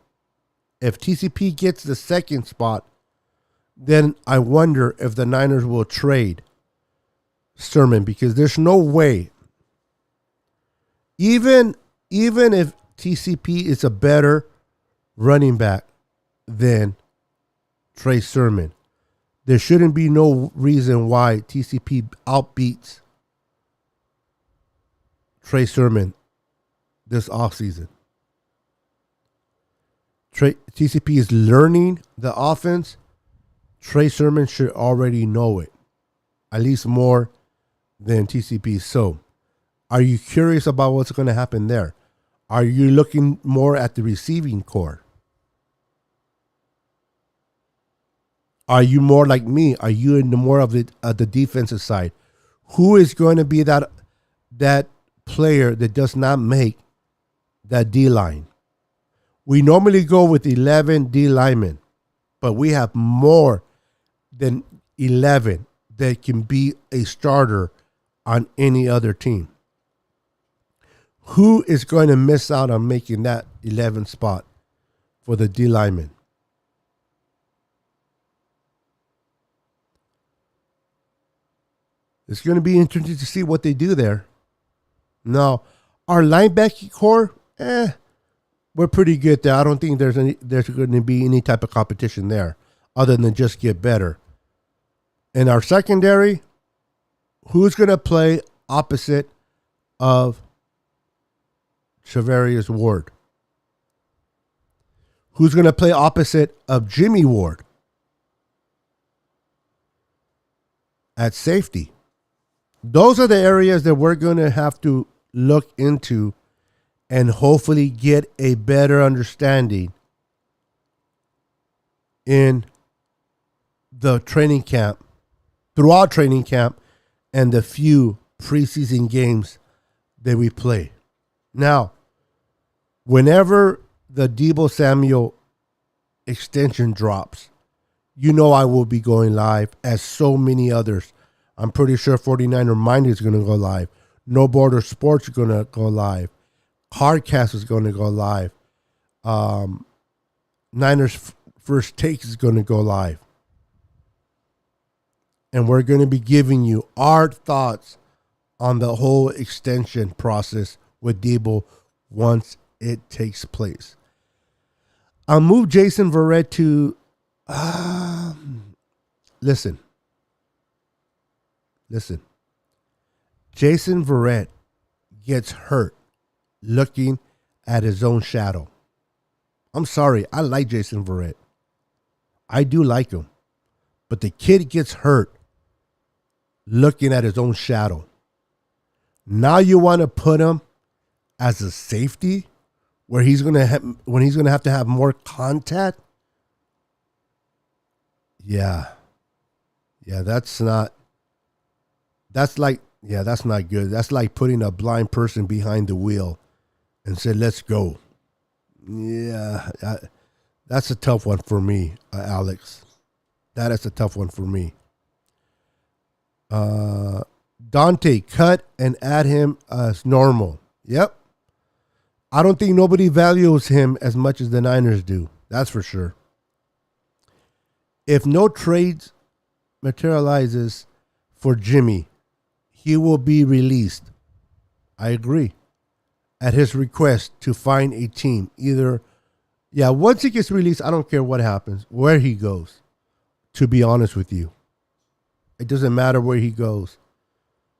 A: If TCP gets the second spot, then I wonder if the Niners will trade Sermon, because there's no way, even if TCP is a better running back than Trey Sermon, there shouldn't be no reason why TCP outbeats Trey Sermon this offseason. TCP is learning the offense. Trey Sermon should already know it, at least more than TCP. So, are you curious about what's going to happen there? Are you looking more at the receiving core? Are you more like me? Are you in the more of the defensive side? Who is going to be that player that does not make that D line? We normally go with 11 D linemen, but we have more than 11 that can be a starter on any other team. Who is going to miss out on making that 11th spot for the D linemen? It's going to be interesting to see what they do there. Now, our linebacking core, we're pretty good there. I don't think there's going to be any type of competition there other than just get better. In our secondary, who's going to play opposite of Charvarius Ward? Who's going to play opposite of Jimmy Ward at safety? Those are the areas that we're going to have to look into and hopefully get a better understanding in the training camp, throughout training camp, and the few preseason games that we play. Now, whenever the Deebo Samuel extension drops, you know I will be going live, as so many others. I'm pretty sure 49er Mind is going to go live. No Border Sports is going to go live. Hardcast is going to go live. Niners First Takes is going to go live. And we're going to be giving you our thoughts on the whole extension process with Deebo once it takes place. I'll move Jason Verrett to... Listen. Jason Verrett gets hurt looking at his own shadow. I'm sorry. I like Jason Verrett. I do like him. But the kid gets hurt looking at his own shadow. Now you want to put him as a safety where he's going to have to have more contact? Yeah, that's not good. That's like putting a blind person behind the wheel and say, let's go. Yeah, that's a tough one for me, Alex. That is a tough one for me. Dante, cut and add him as normal. Yep. I don't think nobody values him as much as the Niners do. That's for sure. If no trades materializes, for Jimmy. He will be released. I agree. At his request to find a team. Either, yeah, once he gets released, I don't care what happens, where he goes, to be honest with you. It doesn't matter where he goes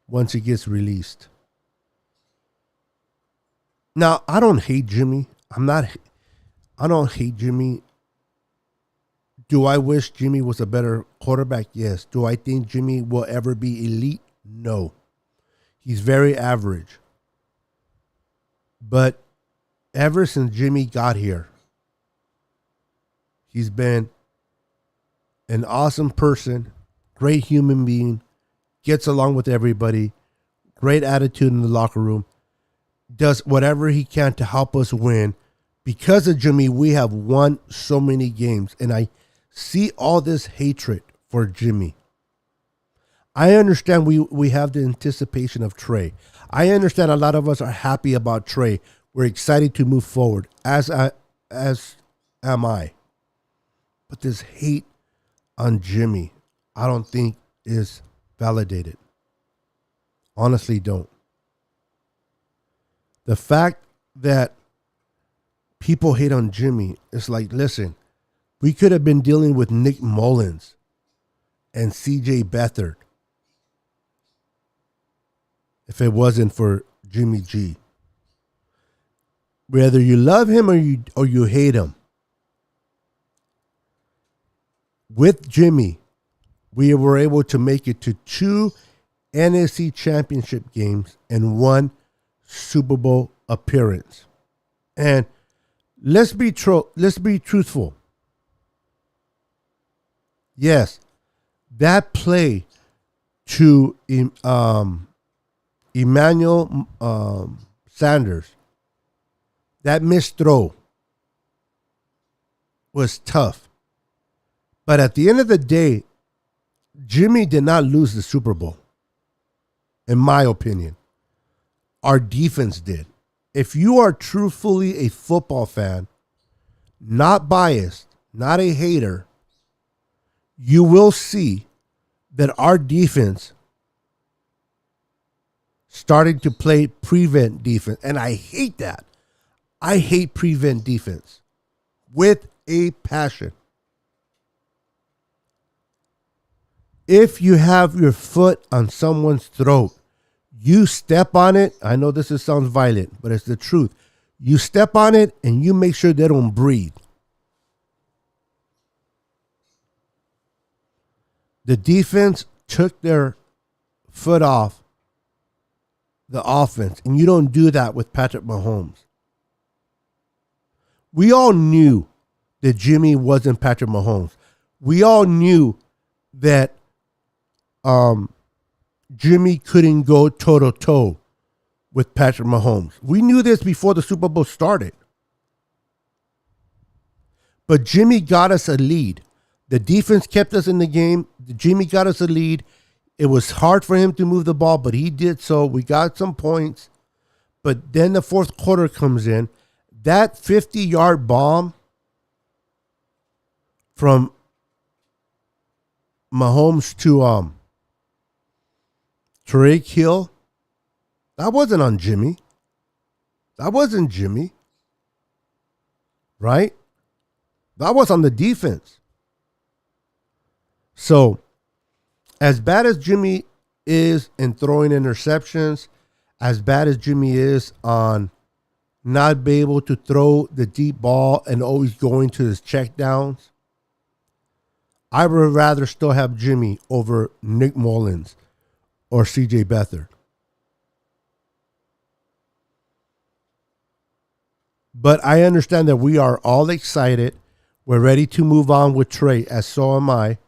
A: once he gets released. Now, I don't hate Jimmy. I don't hate Jimmy. Do I wish Jimmy was a better quarterback? Yes. Do I think Jimmy will ever be elite? No. He's very average. But ever since Jimmy got here, he's been an awesome person, great human being, gets along with everybody, great attitude in the locker room, does whatever he can to help us win. Because of Jimmy, we have won so many games, and I see all this hatred for Jimmy. I understand we have the anticipation of Trey. I understand a lot of us are happy about Trey. We're excited to move forward, as am I. But this hate on Jimmy, I don't think is validated. Honestly, don't. The fact that people hate on Jimmy is like, listen, we could have been dealing with Nick Mullins and CJ Beathard if it wasn't for Jimmy G. Whether you love him or you hate him, with Jimmy, we were able to make it to 2 NFC championship games and 1 Super Bowl appearance. And let's be truthful. Yes, that play to Emmanuel Sanders, that missed throw was tough. But at the end of the day, Jimmy did not lose the Super Bowl, in my opinion. Our defense did. If you are truthfully a football fan, not biased, not a hater, you will see that our defense started to play prevent defense. And I hate that. I hate prevent defense with a passion. If you have your foot on someone's throat, you step on it. I know this sounds violent, but it's the truth. You step on it and you make sure they don't breathe. The defense took their foot off the offense, and you don't do that with Patrick Mahomes. We all knew that Jimmy wasn't Patrick Mahomes. We all knew that Jimmy couldn't go toe-to-toe with Patrick Mahomes. We knew this before the Super Bowl started. But Jimmy got us a lead. The defense kept us in the game. Jimmy got us a lead. It was hard for him to move the ball, but he did so. We got some points. But then the fourth quarter comes in. That 50-yard bomb from Mahomes to Tariq Hill, that wasn't on Jimmy. That wasn't Jimmy. Right? That was on the defense. So, as bad as Jimmy is in throwing interceptions, as bad as Jimmy is on not being able to throw the deep ball and always going to his checkdowns, I would rather still have Jimmy over Nick Mullins or CJ Beathard. But I understand that we are all excited. We're ready to move on with Trey, as so am I.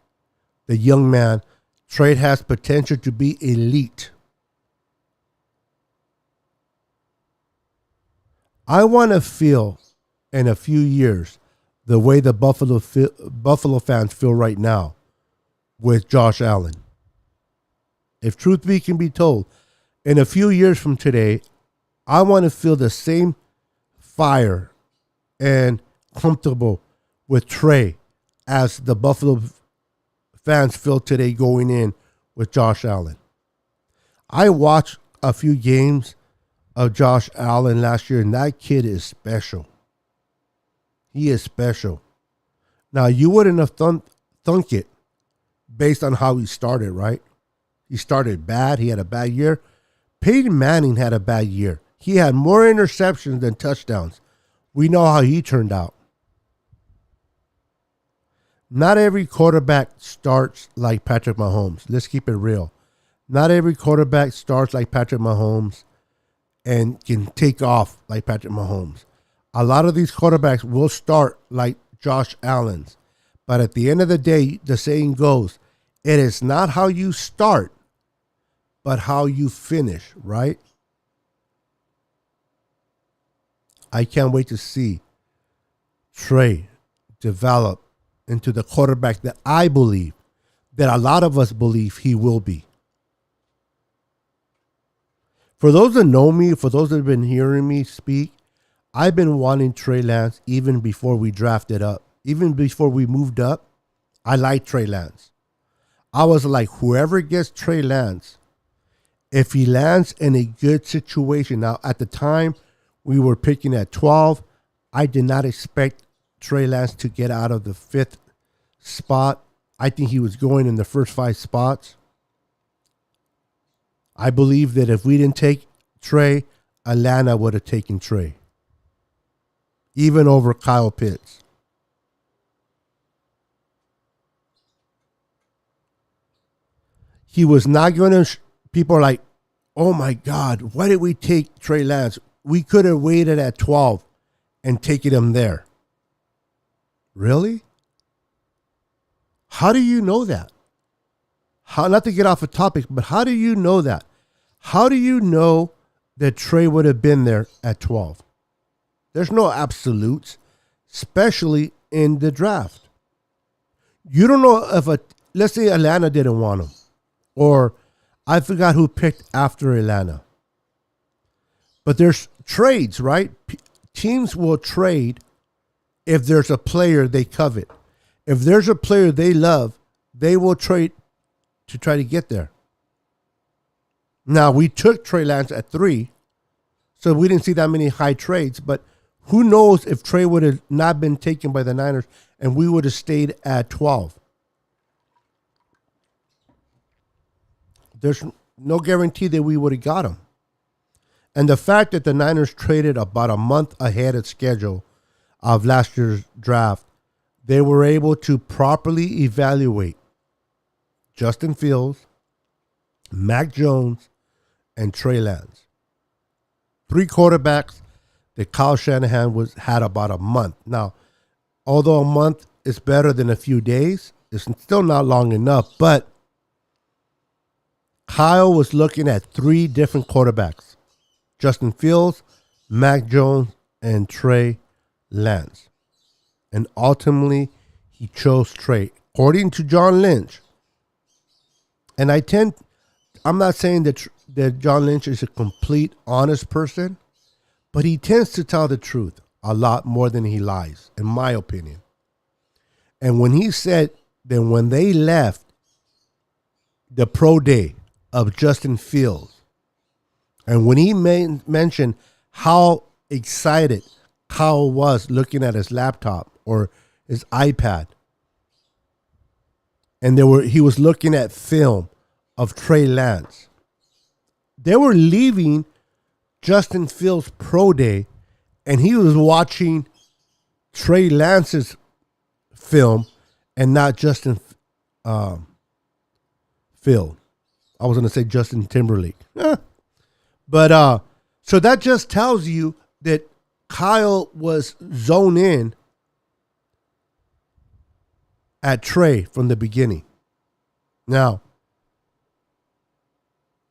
A: The young man. Trey has potential to be elite. I want to feel in a few years the way the Buffalo fans feel right now with Josh Allen. If truth be can be told, in a few years from today, I want to feel the same fire and comfortable with Trey as the Buffalo fans feel today going in with Josh Allen. I watched a few games of Josh Allen last year, and that kid is special. He is special. Now, you wouldn't have thunk it based on how he started, right? He started bad. He had a bad year. Peyton Manning had a bad year. He had more interceptions than touchdowns. We know how he turned out. Not every quarterback starts like Patrick Mahomes. Let's keep it real. Not every quarterback starts like Patrick Mahomes and can take off like Patrick Mahomes. A lot of these quarterbacks will start like Josh Allen's. But at the end of the day, the saying goes, it is not how you start, but how you finish, right? I can't wait to see Trey develop into the quarterback that I believe, that a lot of us believe he will be. For those that know me, for those that have been hearing me speak, I've been wanting Trey Lance even before we drafted up. Even before we moved up, I liked Trey Lance. I was like, whoever gets Trey Lance, if he lands in a good situation. Now, at the time, we were picking at 12. I did not expect Trey Lance to get out of the 5th spot. I think he was going in the first 5 spots. I believe that if we didn't take Trey, Atlanta would have taken Trey. Even over Kyle Pitts. He was not going to... People are like, oh my God, why did we take Trey Lance? We could have waited at 12 and taken him there. Really? How do you know that? How, not to get off a topic, but how do you know that? How do you know that Trey would have been there at 12? There's no absolutes, especially in the draft. You don't know if let's say Atlanta didn't want him, or I forgot who picked after Atlanta. But there's trades, right? Teams will trade if there's a player they covet. If there's a player they love, they will trade to try to get there. Now, we took Trey Lance at 3, so we didn't see that many high trades, but who knows if Trey would have not been taken by the Niners and we would have stayed at 12. There's no guarantee that we would have got him. And the fact that the Niners traded about a month ahead of schedule of last year's draft, they were able to properly evaluate Justin Fields, Mac Jones, and Trey Lance. 3 quarterbacks that Kyle Shanahan had about a month. Now, although a month is better than a few days, it's still not long enough, but Kyle was looking at 3 different quarterbacks. Justin Fields, Mac Jones, and Trey Lance. And ultimately, he chose Trey. According to John Lynch, and I'm not saying that John Lynch is a complete honest person, but he tends to tell the truth a lot more than he lies, in my opinion. And when he said that when they left the pro day of Justin Fields, and when he mentioned how excited Kyle was looking at his laptop or his iPad, and he was looking at film of Trey Lance, they were leaving Justin Fields' pro day, and he was watching Trey Lance's film and not Justin Field. I was going to say Justin Timberlake. But so that just tells you that Kyle was zoned in at Trey from the beginning. Now,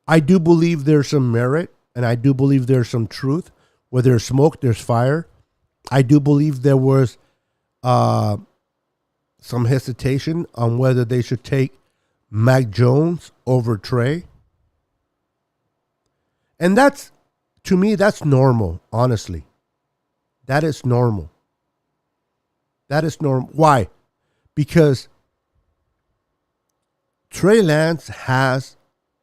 A: I do believe there's some merit, and I do believe there's some truth. Where there's smoke, there's fire. I do believe there was some hesitation on whether they should take Mac Jones over Trey. And that's, to me, that's normal, honestly. That is normal. That is normal. Why? Because Trey Lance has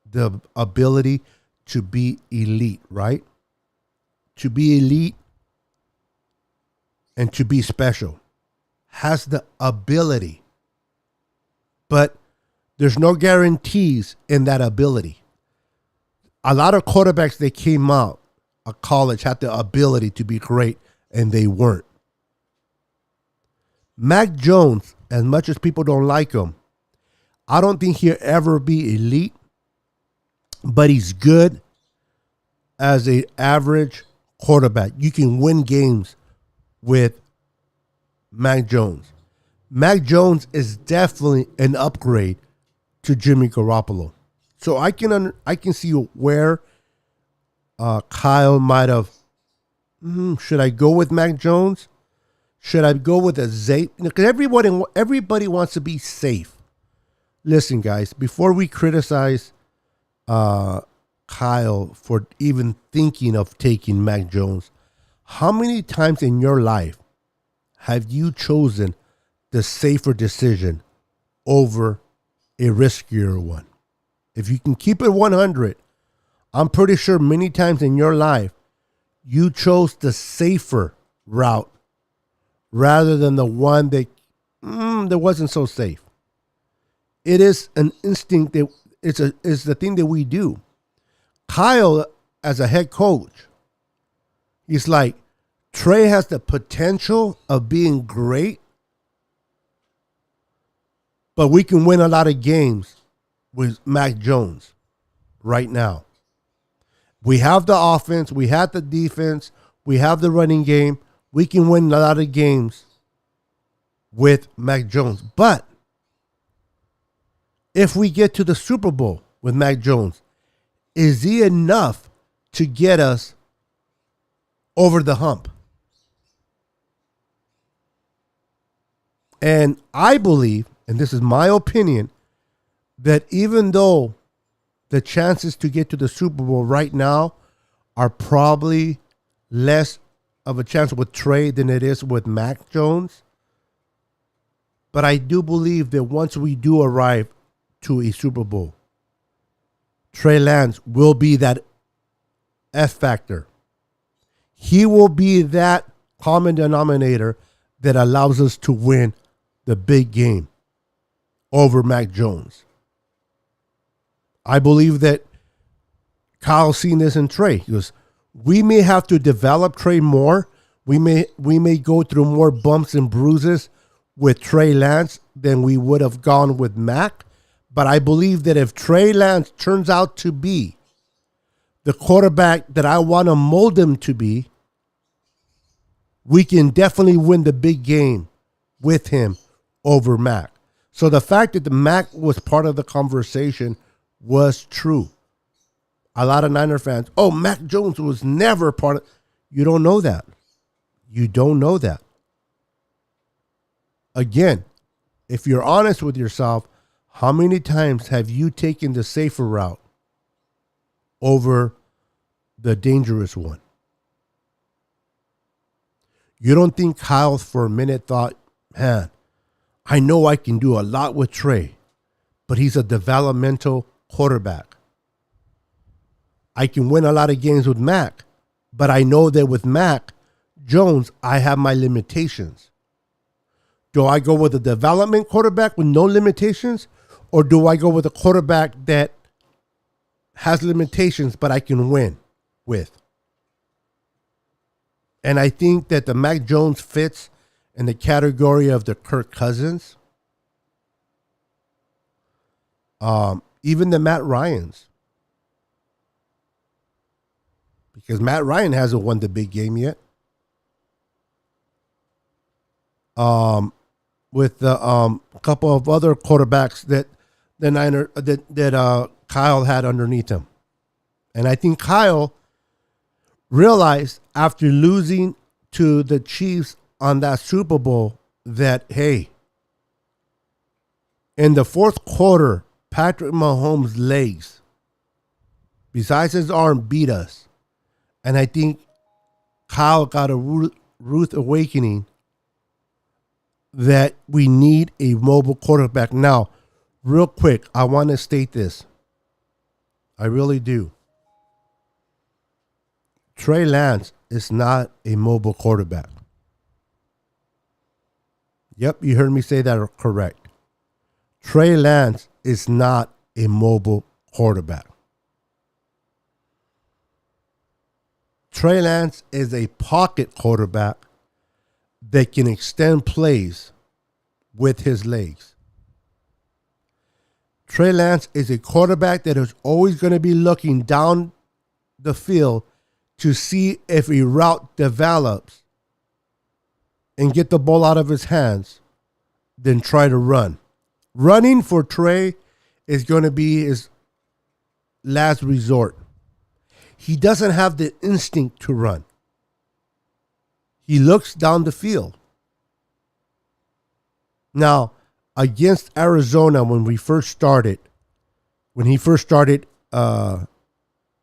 A: the ability to be elite, right? To be elite and to be special. Has the ability. But there's no guarantees in that ability. A lot of quarterbacks that came out of college had the ability to be great, and they weren't. Mac Jones, as much as people don't like him, I don't think he'll ever be elite, but he's good as an average quarterback. You can win games with Mac Jones. Mac Jones is definitely an upgrade to Jimmy Garoppolo. So I can see where Kyle might have. Should I go with Mac Jones? Should I go with a Zay? Because everybody wants to be safe. Listen, guys, before we criticize Kyle for even thinking of taking Mac Jones, how many times in your life have you chosen the safer decision over a riskier one? If you can keep it 100, I'm pretty sure many times in your life you chose the safer route rather than the one that wasn't so safe. It is an instinct that it's the thing that we do. Kyle, as a head coach, he's like, Trey has the potential of being great, but we can win a lot of games with Mac Jones right now. We have the offense, we have the defense, we have the running game. We can win a lot of games with Mac Jones. But if we get to the Super Bowl with Mac Jones, is he enough to get us over the hump? And I believe, and this is my opinion, that even though the chances to get to the Super Bowl right now are probably less of a chance with Trey than it is with Mac Jones, but I do believe that once we do arrive to a Super Bowl, Trey Lance will be that F factor. He will be that common denominator that allows us to win the big game over Mac Jones. I believe that Kyle's seen this in Trey. He goes, we may have to develop Trey more. We may go through more bumps and bruises with Trey Lance than we would have gone with Mac. But I believe that if Trey Lance turns out to be the quarterback that I want to mold him to be, we can definitely win the big game with him over Mac. So the fact that the Mac was part of the conversation was true. A lot of Niner fans, Mac Jones was never part of. You don't know that. You don't know that. Again, if you're honest with yourself, how many times have you taken the safer route over the dangerous one? You don't think Kyle for a minute thought, man, I know I can do a lot with Trey, but he's a developmental quarterback. I can win a lot of games with Mac, but I know that with Mac Jones, I have my limitations. Do I go with a development quarterback with no limitations? Or do I go with a quarterback that has limitations but I can win with? And I think that the Mac Jones fits in the category of the Kirk Cousins. Even the Matt Ryans. Because Matt Ryan hasn't won the big game yet. With a couple of other quarterbacks that the Niner that Kyle had underneath him. And I think Kyle realized after losing to the Chiefs on that Super Bowl that, hey, in the fourth quarter, Patrick Mahomes' legs, besides his arm, beat us. And I think Kyle got a rude awakening that we need a mobile quarterback. Now, real quick, I want to state this. I really do. Trey Lance is not a mobile quarterback. Yep, you heard me say that correct. Trey Lance is not a mobile quarterback. Trey Lance is a pocket quarterback that can extend plays with his legs. Trey Lance is a quarterback that is always going to be looking down the field to see if a route develops and get the ball out of his hands, then try to run. Running for Trey is going to be his last resort. He doesn't have the instinct to run. He looks down the field. Now, against Arizona, when he first started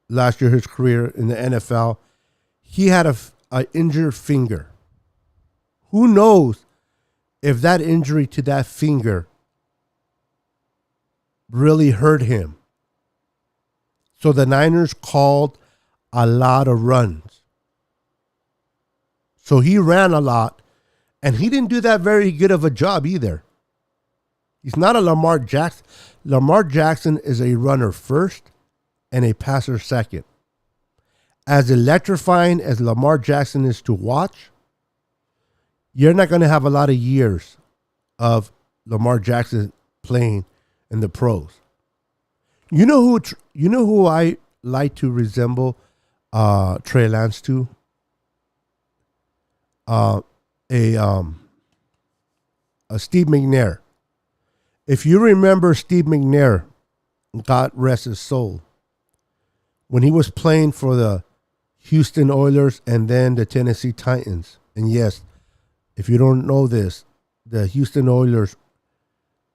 A: last year, his career in the NFL, he had a injured finger. Who knows if that injury to that finger really hurt him? So the Niners called a lot of runs. So he ran a lot, and he didn't do that very good of a job either. He's not a Lamar Jackson. Lamar Jackson is a runner first and a passer second. As electrifying as Lamar Jackson is to watch, you're not going to have a lot of years of Lamar Jackson playing in the pros. You know who I like to resemble Trey Lance to? A Steve McNair. If you remember Steve McNair, God rest his soul, when he was playing for the Houston Oilers and then the Tennessee Titans. And yes, if you don't know this, the Houston Oilers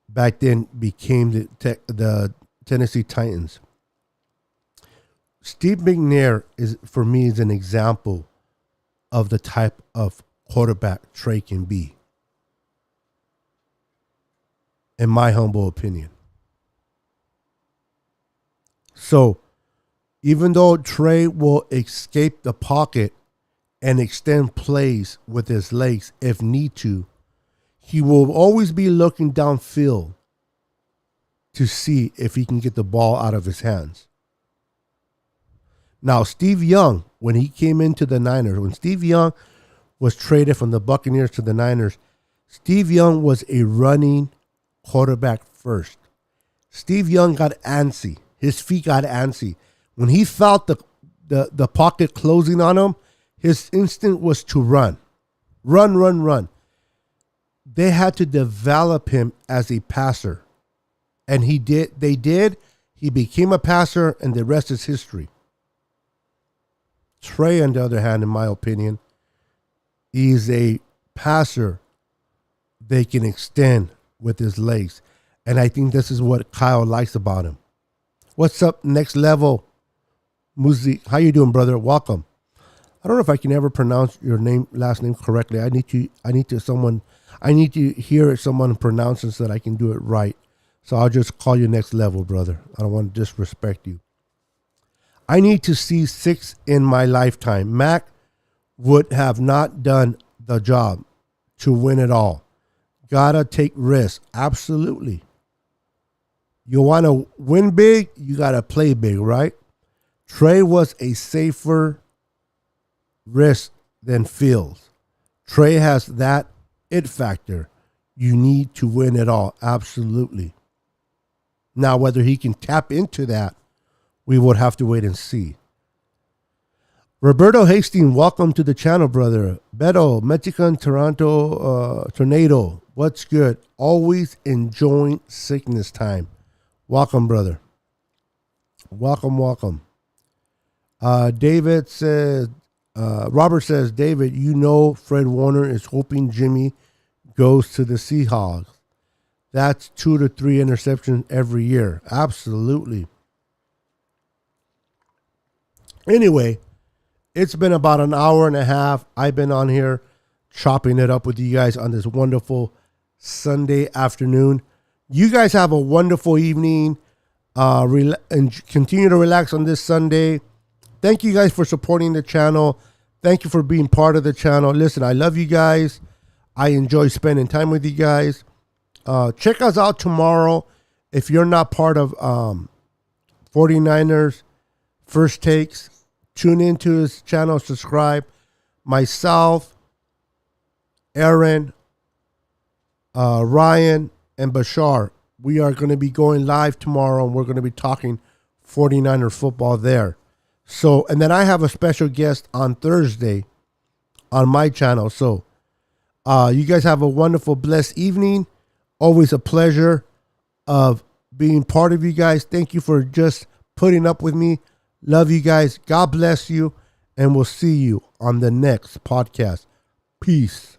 A: back then became the Tennessee Titans. Steve McNair for me is an example of the type of quarterback Trey can be, in my humble opinion. So, even though Trey will escape the pocket and extend plays with his legs if need to, he will always be looking downfield to see if he can get the ball out of his hands. Now, Steve Young, when he came into the Niners, when Steve Young was traded from the Buccaneers to the Niners, Steve Young was a running quarterback first. Steve Young got antsy. His feet got antsy. When he felt the pocket closing on him, his instinct was to run. Run. They had to develop him as a passer. And he did. They did. He became a passer, and the rest is history. Trey, on the other hand, in my opinion, is a passer they can extend with his legs. And I think this is what Kyle likes about him. What's up, Next Level? Muzi, how you doing, brother? Welcome. I don't know if I can ever pronounce your last name correctly. I need to hear someone pronounce it so that I can do it right. So I'll just call you Next Level, brother. I don't want to disrespect you. I need to see 6 in my lifetime. Mac would have not done the job to win it all. Gotta take risks. Absolutely. You want to win big, you gotta play big, right? Trey was a safer risk than Fields. Trey has that it factor. You need to win it all. Absolutely. Now, whether he can tap into that, we would have to wait and see. Roberto Hastings, welcome to the channel, brother. Beto, Mexican Toronto Tornado, what's good? Always enjoying sickness time. Welcome, brother. Welcome. David says, Robert says, David, you know Fred Warner is hoping Jimmy goes to the Seahawks. That's 2 to 3 interceptions every year. Absolutely. Anyway, it's been about an hour and a half. I've been on here chopping it up with you guys on this wonderful Sunday afternoon. You guys have a wonderful evening. And continue to relax on this Sunday. Thank you guys for supporting the channel. Thank you for being part of the channel. Listen, I love you guys. I enjoy spending time with you guys. Check us out tomorrow. If you're not part of 49ers First Takes, tune into his channel, subscribe. Myself, Aaron, Ryan, and Bashar, we are going to be going live tomorrow, and we're going to be talking 49er football there. So, and then I have a special guest on Thursday on my channel. So, you guys have a wonderful, blessed evening. Always a pleasure of being part of you guys. Thank you for just putting up with me. Love you guys. God bless you. And we'll see you on the next podcast. Peace.